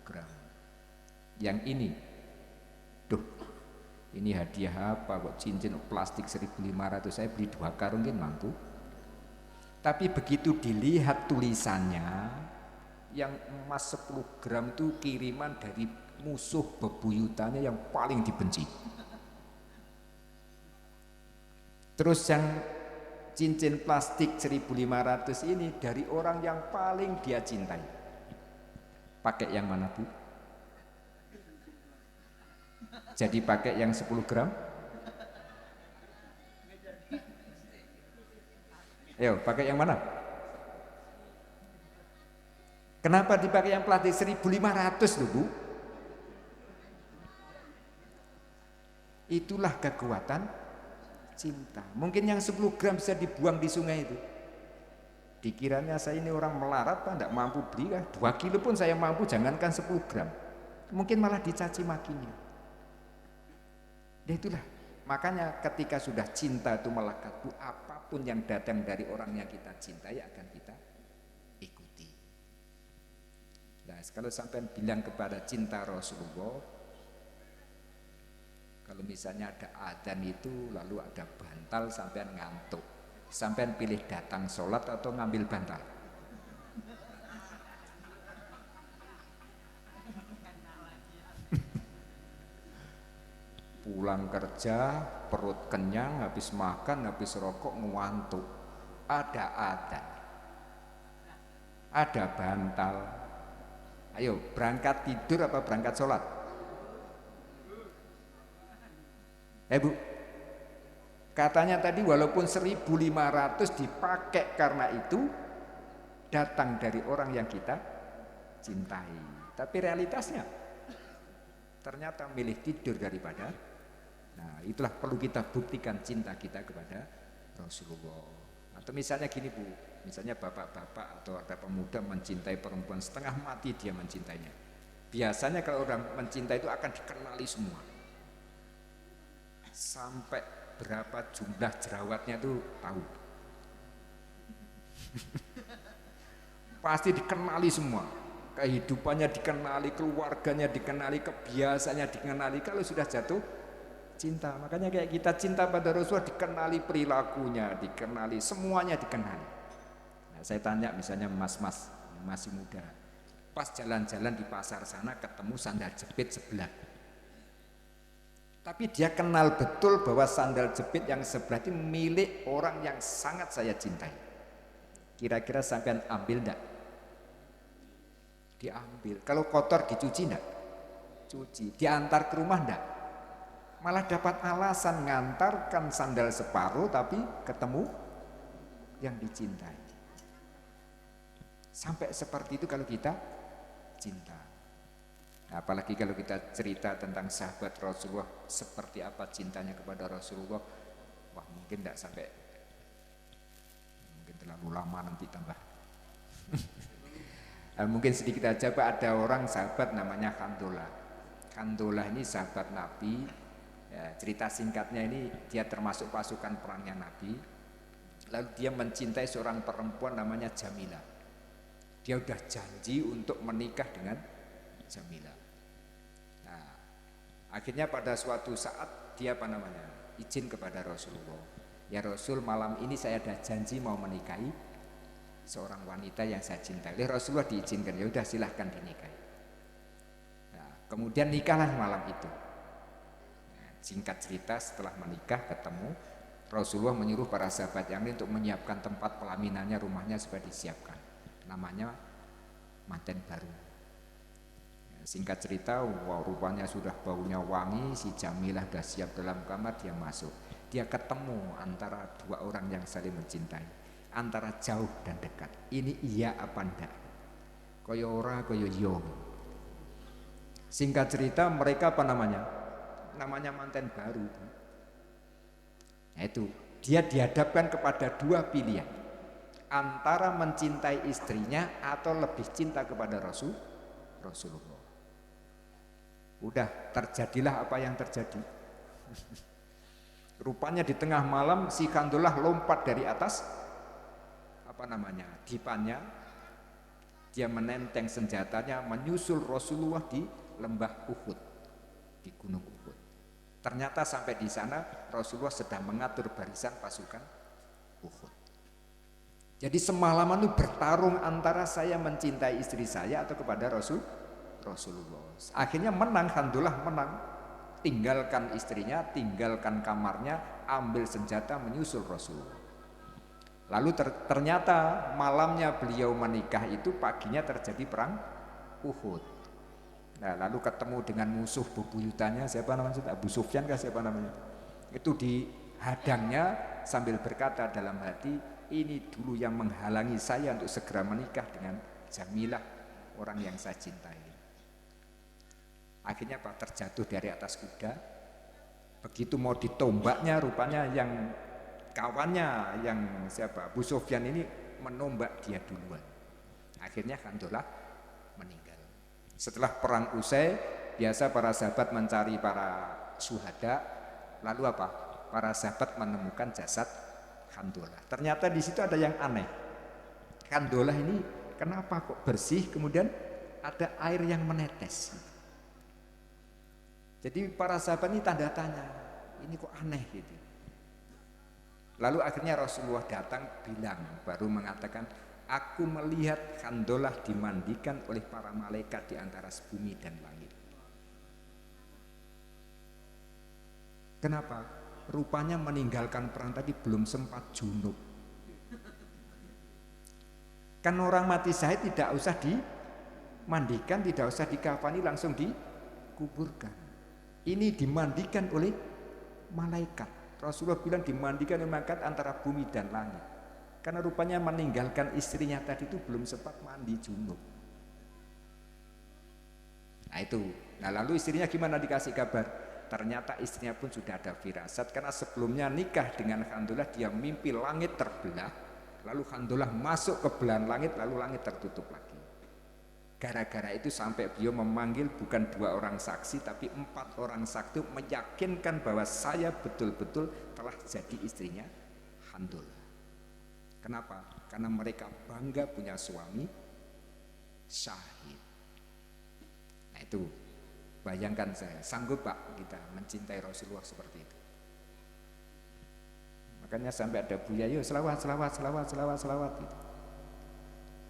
gram. Yang ini, duh, ini hadiah apa kok cincin plastik 1.500, saya beli 2 karung kan mampu. Tapi begitu dilihat tulisannya, yang emas 10 gram itu kiriman dari musuh bebuyutannya yang paling dibenci. Terus yang cincin plastik 1.500 ini dari orang yang paling dia cintai. Pakai yang mana Bu? Jadi pakai yang 10 gram? Ayo pakai yang mana? Kenapa dipakai yang plastik 1.500 loh Bu? Itulah kekuatan cinta. Mungkin yang 10 gram bisa dibuang di sungai itu. Dikiranya saya ini orang melarat Pak, tidak mampu beli kah? 2 kilo pun saya mampu, jangankan 10 gram. Mungkin malah dicaci makinya. Dan itulah, makanya ketika sudah cinta itu melekat Bu, apapun yang datang dari orang yang kita cintai akan kita ikuti. Nah, kalau sampai bilang kepada cinta Rasulullah, kalau misalnya ada adzan itu lalu ada bantal sampean ngantuk, sampean pilih datang sholat atau ngambil bantal? Pulang kerja perut kenyang, habis makan, habis rokok ngantuk, ada adzan, ada bantal, ayo berangkat tidur apa berangkat sholat? Bu, Katanya tadi walaupun 1.500 dipakai karena itu datang dari orang yang kita cintai. Tapi realitasnya ternyata milih tidur daripada. Nah, itulah perlu kita buktikan cinta kita kepada Rasulullah. Atau misalnya gini Bu, misalnya bapak-bapak atau ada pemuda mencintai perempuan setengah mati dia mencintainya. Biasanya kalau orang mencintai itu akan dikenali semua. Sampai berapa jumlah jerawatnya itu tahu. Pasti dikenali semua. Kehidupannya dikenali, keluarganya dikenali, kebiasaannya dikenali. Kalau sudah jatuh cinta, makanya kayak kita cinta pada Rasulullah dikenali perilakunya, dikenali semuanya dikenali. Nah, saya tanya misalnya mas-mas masih muda, pas jalan-jalan di pasar sana ketemu sandal jepit sebelah. Tapi dia kenal betul bahwa sandal jepit yang sebelah itu milik orang yang sangat saya cintai. Kira-kira sampean ambil enggak? Diambil. Kalau kotor dicuci enggak? Cuci. Diantar ke rumah enggak? Malah dapat alasan ngantarkan sandal separuh tapi ketemu yang dicintai. Sampai seperti itu kalau kita cinta. Apalagi kalau kita cerita tentang sahabat Rasulullah seperti apa cintanya kepada Rasulullah, wah mungkin tidak sampai, mungkin terlalu lama nanti tambah. Mungkin sedikit aja Pak, ada orang sahabat namanya Khandolah. Khandolah ini sahabat Nabi, ya, cerita singkatnya ini dia termasuk pasukan perangnya Nabi. Lalu dia mencintai seorang perempuan namanya Jamilah. Dia udah janji untuk menikah dengan Jamilah. Akhirnya pada suatu saat dia izin kepada Rasulullah. Ya Rasul, malam ini saya ada janji mau menikahi seorang wanita yang saya cintai. Rasulullah diizinkan, ya udah silahkan dinikahi. Nah, kemudian nikahlah malam itu. Nah, singkat cerita setelah menikah ketemu, Rasulullah menyuruh para sahabat yang lain untuk menyiapkan tempat pelaminannya, rumahnya supaya disiapkan. Namanya manten baru. Singkat cerita, wow, rupanya sudah baunya wangi, si Jamilah sudah siap dalam kamar, dia masuk. Dia ketemu antara dua orang yang saling mencintai, antara jauh dan dekat. Ini iya apa enggak? Koyo ora, koyo yo. Singkat cerita, mereka namanya manten baru. Yaitu dia dihadapkan kepada dua pilihan, antara mencintai istrinya atau lebih cinta kepada Rasulullah. Udah terjadilah apa yang terjadi. Rupanya di tengah malam si Khandolah lompat dari atas dipannya. Dia menenteng senjatanya menyusul Rasulullah di lembah Uhud, di gunung Uhud. Ternyata sampai di sana Rasulullah sedang mengatur barisan pasukan Uhud. Jadi semalaman itu bertarung antara saya mencintai istri saya atau kepada Rasulullah. Akhirnya menang, Khandolah menang. Tinggalkan istrinya, tinggalkan kamarnya, ambil senjata menyusul Rasulullah. Lalu ternyata malamnya beliau menikah itu paginya terjadi perang Uhud. Nah, lalu ketemu dengan musuh bebuyutannya, siapa namanya? Abu Sufyan kah siapa namanya? Itu dihadangnya sambil berkata dalam hati, ini dulu yang menghalangi saya untuk segera menikah dengan Jamilah, orang yang saya cintai. Akhirnya Pak terjatuh dari atas kuda. Begitu mau ditombaknya, rupanya yang kawannya yang Abu Sufyan ini menombak dia duluan. Akhirnya Khandolah meninggal. Setelah perang usai, biasa para sahabat mencari para syuhada. Lalu apa? Para sahabat menemukan jasad Khandolah. Ternyata di situ ada yang aneh. Khandolah ini kenapa kok bersih, kemudian ada air yang menetes. Jadi para sahabat ini tanda tanya, ini kok aneh gitu. Lalu akhirnya Rasulullah datang baru mengatakan, aku melihat Khandolah dimandikan oleh para malaikat di antara bumi dan langit. Kenapa? Rupanya meninggalkan perang tadi belum sempat junub. Kan orang mati syahid tidak usah dimandikan, tidak usah dikafani, langsung dikuburkan. Ini dimandikan oleh malaikat. Rasulullah bilang dimandikan malaikat antara bumi dan langit. Karena rupanya meninggalkan istrinya tadi itu belum sempat mandi junub. Nah itu. Nah lalu istrinya gimana dikasih kabar? Ternyata istrinya pun sudah ada firasat, karena sebelumnya nikah dengan Khandullah dia mimpi langit terbelah, lalu Khandullah masuk ke belahan langit, lalu langit tertutup lagi. Gara-gara itu sampai beliau memanggil bukan 2 orang saksi tapi 4 orang saksi, meyakinkan bahwa saya betul-betul telah jadi istrinya Khandullah. Kenapa? Karena mereka bangga punya suami syahid. Nah itu, bayangkan saya, sanggup Pak kita mencintai Rasulullah seperti itu? Makanya sampai ada Buya, yuk selawat gitu.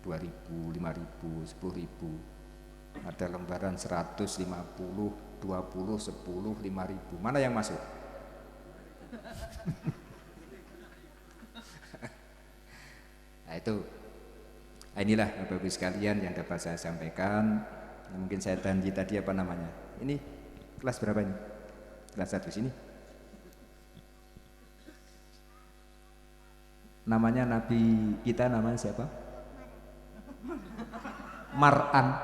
2.000, 5.000, 10.000. Ada lembaran 150, 20, 10, 5.000. Mana yang masuk? Nah itu, inilah Bapak Ibu sekalian yang dapat saya sampaikan. Mungkin saya janji tadi apa namanya? Ini kelas berapa ini? Kelas 1 sini. Namanya Nabi kita namanya siapa? Mar'an.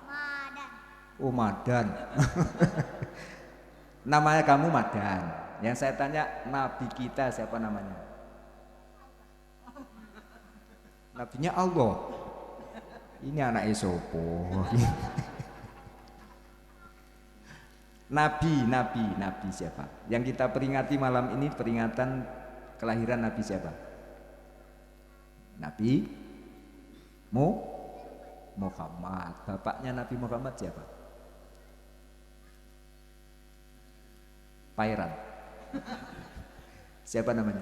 Madan. Oh Madan. Namanya kamu Madan. Yang saya tanya Nabi kita siapa namanya? Nabinya Allah. Ini anak sopo. Nabi siapa? Yang kita peringati malam ini peringatan kelahiran Nabi siapa? Nabi Muhammad. Bapaknya Nabi Muhammad siapa? Pairan. Siapa namanya?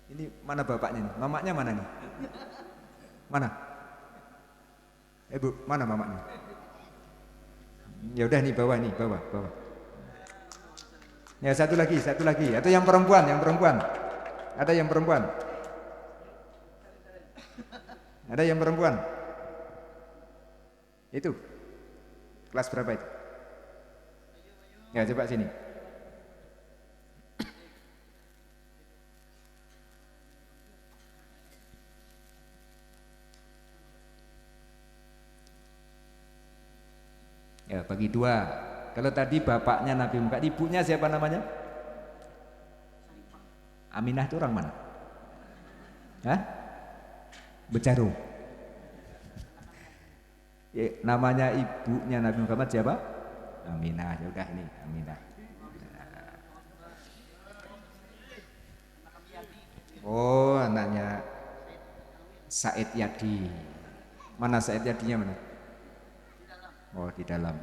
Ini mana bapaknya nih? Mamaknya mana nih? Mana? Bu, mana mamaknya? Ya udah nih bawah. Ya satu lagi. Atau yang perempuan. Ada yang perempuan? Itu. Kelas berapa itu? Ya coba sini. Ya bagi 2. Kalau tadi bapaknya Nabi Muhammad, ibunya siapa namanya? Aminah itu orang mana? Hah? Bejaru. Ya, namanya ibunya Nabi Muhammad siapa? Aminah. Ya udah ini Aminah. Oh anaknya Said Yadi. Mana Said Yadinya mana? Oh di dalam.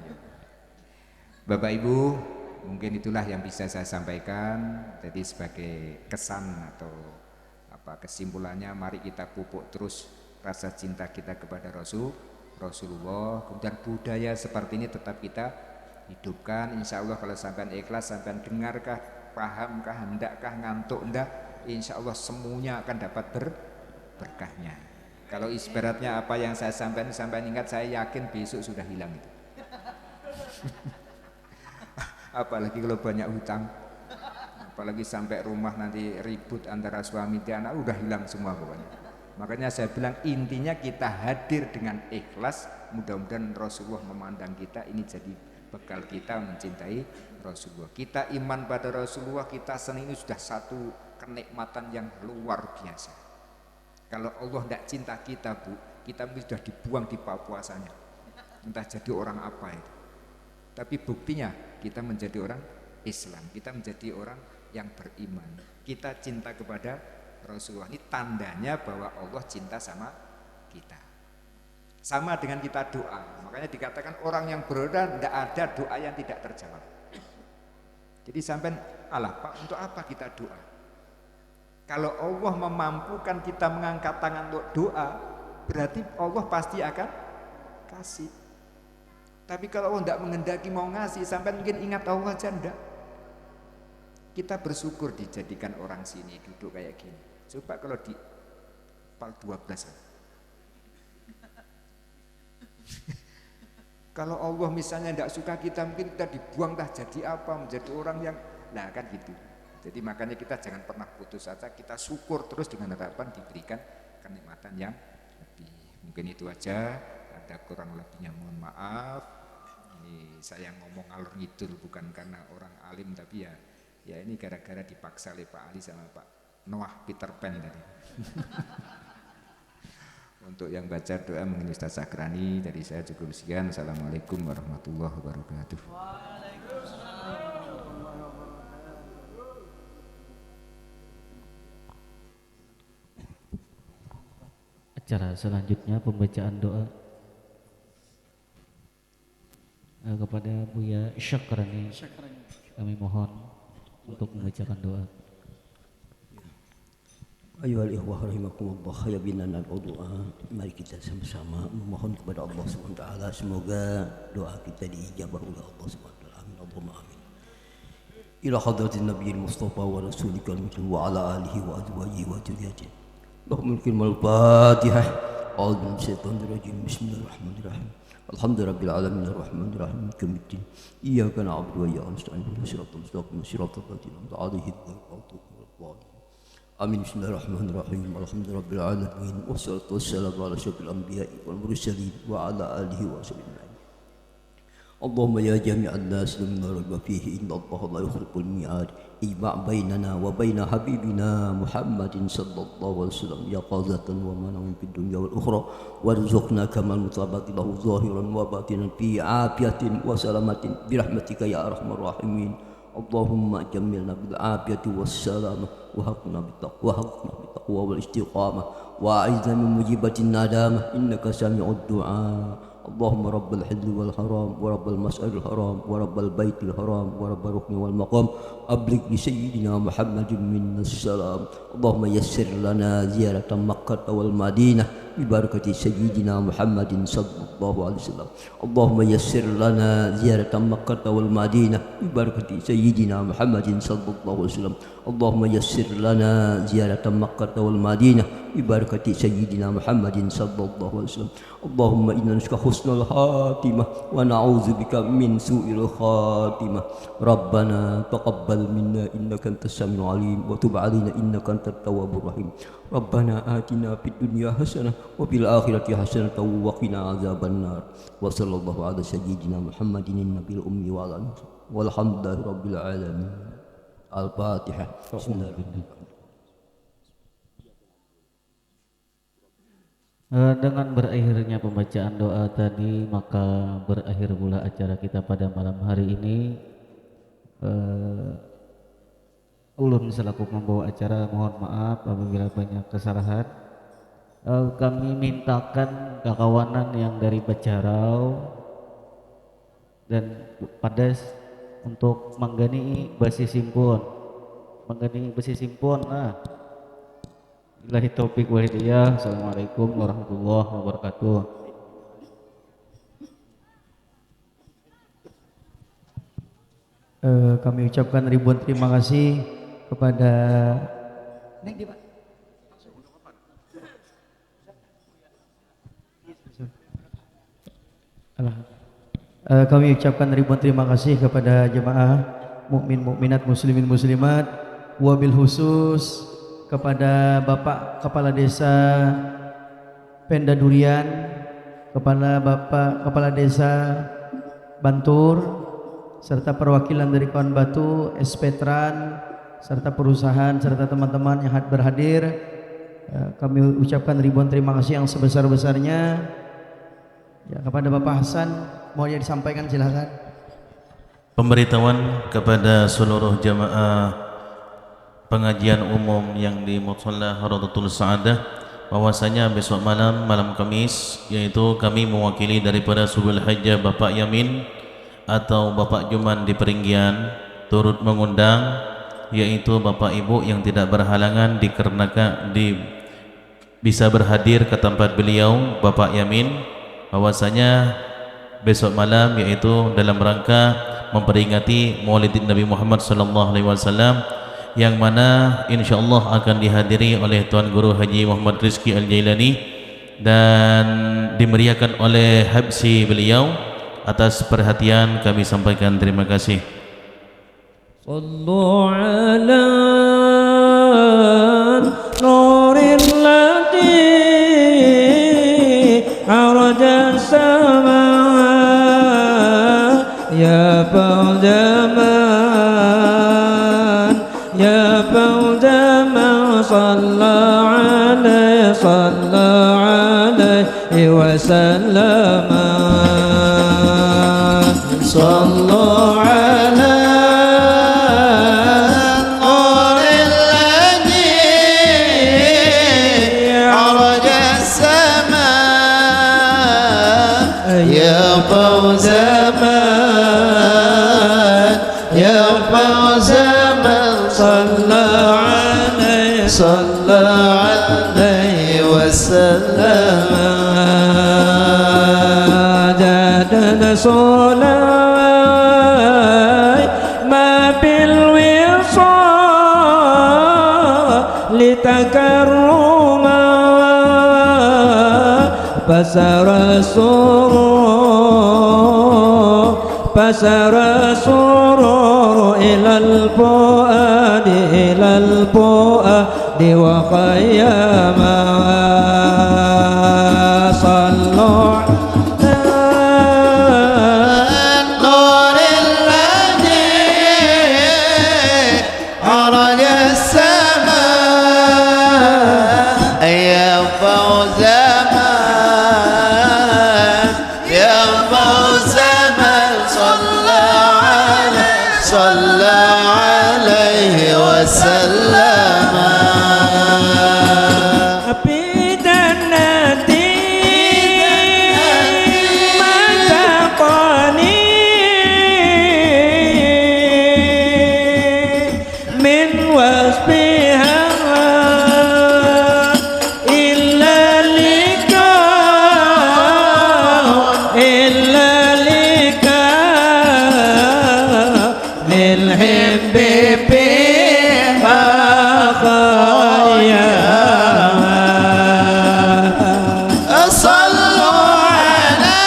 Bapak Ibu, mungkin itulah yang bisa saya sampaikan. Jadi sebagai kesan atau kesimpulannya, mari kita pupuk terus rasa cinta kita kepada Rasulullah. Kemudian budaya seperti ini tetap kita hidupkan. Insya Allah kalau sampai ikhlas, sampai dengarkah, pahamkah, hendakkah, ngantuk hendak, insya Allah semuanya akan dapat berkahnya. Kalau ibaratnya apa yang saya sampaikan sampai ingat, saya yakin besok sudah hilang itu. Apalagi kalau banyak hutang, apalagi sampai rumah nanti ribut antara suami dan anak, udah hilang semua pokoknya. Makanya saya bilang intinya kita hadir dengan ikhlas. Mudah-mudahan Rasulullah memandang kita, ini jadi bekal kita mencintai Rasulullah. Kita iman pada Rasulullah, kita senang, ini sudah satu kenikmatan yang luar biasa. Kalau Allah tidak cinta kita, Bu, kita sudah dibuang di puasanya. Entah jadi orang apa itu. Tapi buktinya kita menjadi orang Islam, kita menjadi orang yang beriman. Kita cinta kepada Rasulullah. Ini tandanya bahwa Allah cinta sama kita. Sama dengan kita doa. Makanya dikatakan orang yang berdoa tidak ada doa yang tidak terjawab. Jadi sampai Allah, Pak, untuk apa kita doa? Kalau Allah memampukan kita mengangkat tangan untuk doa, berarti Allah pasti akan kasih. Tapi kalau Allah tidak mengendaki mau ngasih, sampai mungkin ingat Allah aja enggak. Kita bersyukur dijadikan orang sini duduk kayak gini. Coba kalau di Pal 12. Kalau Allah misalnya tidak suka kita, mungkin kita dibuang, jadi apa? Menjadi orang yang Nah kan gitu. Jadi makanya kita jangan pernah putus asa, kita syukur terus dengan harapan diberikan kenikmatan yang lebih. Mungkin itu aja, ada kurang lebihnya mohon maaf. Ini saya ngomong ngalor ngidul bukan karena orang alim, tapi ya ini gara-gara dipaksa oleh Pak Ali sama Pak Noah Peter Pan tadi. Untuk yang baca doa mengenai Ustaz Sakrani dari saya cukup sekian. Assalamualaikum warahmatullahi wabarakatuh. Acara selanjutnya pembacaan doa kepada Buya Syakrani. Kami mohon untuk membacakan doa. Ayuhal ikhwah rahimakumullah, ya binana doa. Mari kita sama-sama memohon kepada Allah SWT. Semoga doa kita diijabah oleh Allah SWT. Amin Allahumma amin. Ila hadratin nabiyil mustafa wa rasulikal mujib wa ala alihi wa azwajihi wa dzurriyyatihi. Allahumma al Fatihah. A'udzu billahi minasyaitonir rajim. Bismillahirrahmanirrahim. Alhamdulillahirabbil alamin arrahmanir rahim maliki yaumiddin. Iyyaka na'budu wa iyyaka nasta'in. Shiratal mustaqim shiratal ladzina an'amta 'alaihim ghairil maghdubi 'alaihim. Amin. Bismillahirrahmanirrahim. Alhamdulillahirabbil alamin wassalatu wassalamu ala asyrofil anbiya'i wal mursalin wa ala alihi wa sahbihi. Allahumma ya jami'an nas la raiba fihi inna Allah la yukhliful mi'ad. Ijma' bainana wa baina habibina Muhammadin sallallahu alaihi wasallam ya qazatan wa manamin fid dunya wal ukhra warzuqna kamal mutabaqi lahu zahiran wa batinan fi afiyatin wa salamatin bi rahmatika ya arhamar rahimin. Allahumma jammilna bil afiyati was salamah wa haqna bit taqwa wal istiqamah wa a'idna min mujibatin nadamah innaka sami'ud du'a. Allahumma rabbal hilli wal haram wa rabbal mas'alil haram wa rabbal baitil haram wa rabbal rukni wal maqam ablig li sayyidina Muhammadin minnas salam. Allahumma yassir lana ziyarata Makkah wal Madinah bi barakati sayyidina Muhammadin sallallahu alaihi wasallam. Allahumma yassir lana ziyarata Makkah wal Madinah bi barakati sayyidina Muhammadin sallallahu alaihi wasallam. Allahumma yassir lana ziyarata Makkah wal Madinah bi barakati sayyidina Muhammadin sallallahu alaihi wasallam. Allahumma inna nas'aluka husnul khatimah wa na'udzubika min su'il khatimah. Rabbana taqabbal minna innaka antas samiul alim wa tub 'alaina innaka antat tawwabur rahim. Rabbana atina fid dunya hasanah wa fil akhirati hasanah wa qina azabannar. Wa sallallahu ala sayyidina Muhammadin nabiyil ummi wa ala alihi walhamdulillahi rabbil alamin. Al-Fatihah. Bismillahirrahmanirrahim. Dengan berakhirnya pembacaan doa tadi, maka berakhir pula acara kita pada malam hari ini. Ulun selaku membawa acara mohon maaf apabila banyak kesalahan. Kami mintakan kekawanan yang dari Becarau dan Padas untuk menggani besi simpun. Billahi taufik wal hidayah. Assalamualaikum warahmatullahi wabarakatuh. Kami ucapkan ribuan terima kasih kepada kami ucapkan ribuan terima kasih kepada jemaah mukmin mukminat muslimin muslimat, wabil khusus kepada Bapak Kepala Desa Penda Durian, kepada Bapak Kepala Desa Bantur, serta perwakilan dari Kawan Batu, Espetran, serta perusahaan, serta teman-teman yang berhadir. Kami ucapkan ribuan terima kasih yang sebesar-besarnya. Ya, kepada Bapak Hasan, mau yang disampaikan silakan. Pemberitahuan kepada seluruh jamaah pengajian umum yang di Musalla Haradatul Sa'adah bahwasanya besok malam Kamis, yaitu kami mewakili daripada Subul Hajjah Bapak Yamin atau Bapak Juman di Peringgian turut mengundang, yaitu Bapak Ibu yang tidak berhalangan dikarenakan bisa berhadir ke tempat beliau Bapak Yamin, bahwasanya besok malam yaitu dalam rangka memperingati Maulid Nabi Muhammad sallallahu alaihi wasallam, yang mana insyaallah akan dihadiri oleh Tuan Guru Haji Muhammad Rizki Al-Jailani dan dimeriahkan oleh habsi beliau. Atas perhatian kami sampaikan terima kasih. صلوا على نور الذي عرج السماء يا فوز من صلى عليه وسلم صلوا على نور الذي عرج السماء يا فوز من صلى عليه وسلم جادنا سولاي ما بالوصال لتكرما فسر السرور إلى الفؤاد وخيما صلوا على نور الذي عرج السماء يا فوز من صلى عليه وسلم بجنتي ما سقاني من وصفها إلا لك للحب بها خيام صلوا على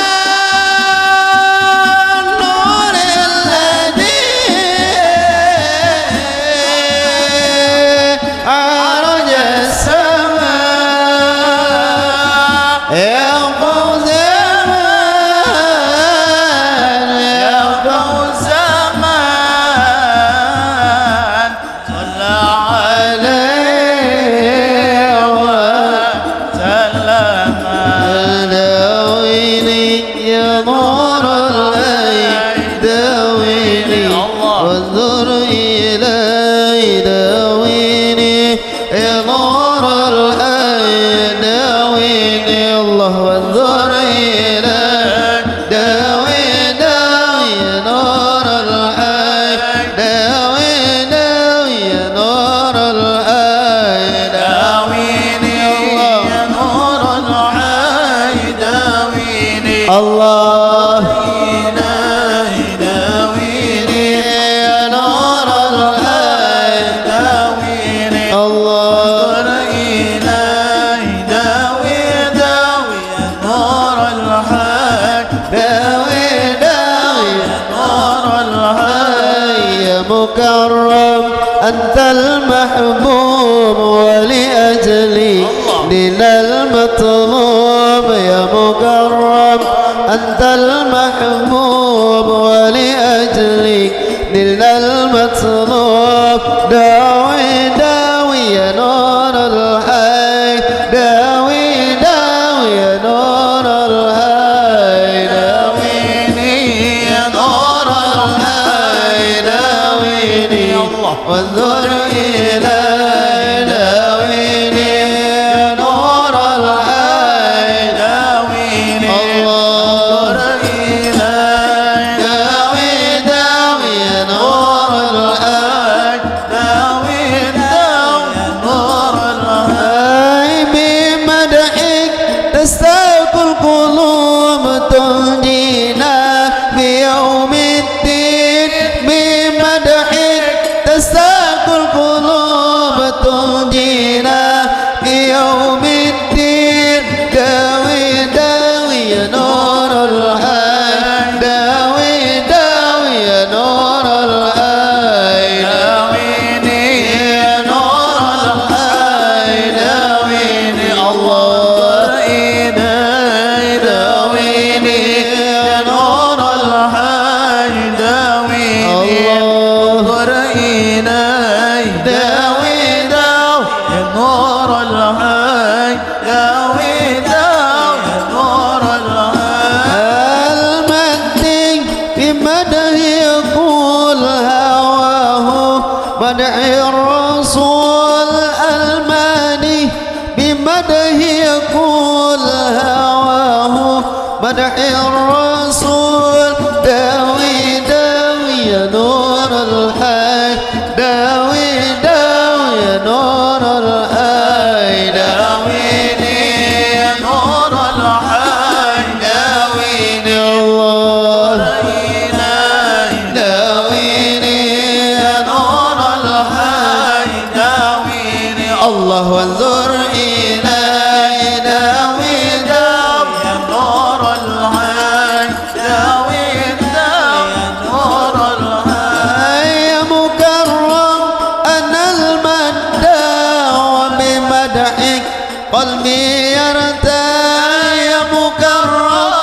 النور الذي عرج السماء يا فوز الله داويني يا نور الحي داويني الله داوي يا نور الحي داوي يا نور الحي يا مكرم أنت المحبوب ولأجلي نيل المطلوب يا مكرم أنت المحبوب ولأجلك نلنا المطلوب داوي يا نور الحي داوي يا نور الحي داويني يا نور الحي داويني وانظر إلي داويني يا نور الحي داويني تستاق القلوب تنجينا بيوم الدين بمدحك تستاق القلوب تنجينا بيوم الدين داوي يا نور الحي داوي يا نور الحي مدح الرسول داوي داوي يا نور الحي داوي داوي يا نور الحي داويني يا نور الحي داويني الله داويني يا نور الحي داويني الله وانظر إلي داوي داوي يا نور الحي داوي داوي يا نور الحي يا مكرم أنا المداع وبمدحك قلبي يرتاح يا مكرم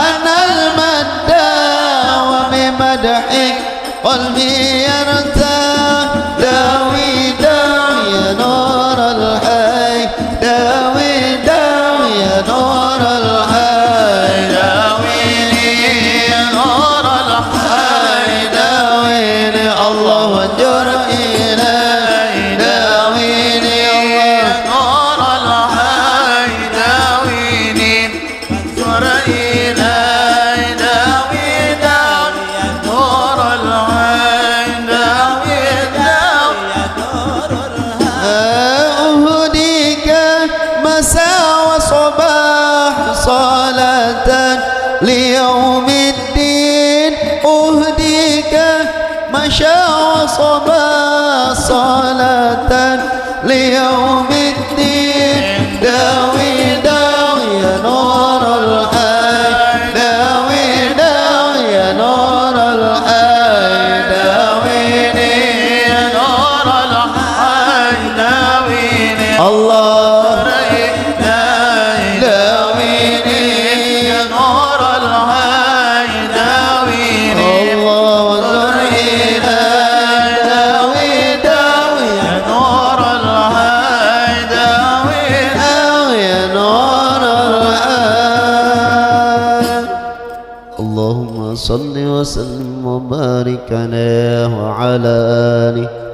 أنا المداع وبمدحك قلبي يرتاح داوي داوي يا نور الحي داوي داوي يا نور الحي داويني يا نور الحي داويني الله وانجر إلي داويني يا نور الحي داويني وانجر إلي داوي داوي يا نور الحي داوي داوي يا نور أهديك مساء وصباح صلاة ليوم الدين أهديك مساء وصباح صلاة ليوم الدين داوي داوي يا نور الحي داوي داوي يا نور الحي داويني يا نور الحي داويني الله داويني يا نور الحي داويني الله وانظر إلي داوي داوي يا نور الحي داوي داوي يا نور الحي اللهم صل وسلم وبارك عليه وعلى آله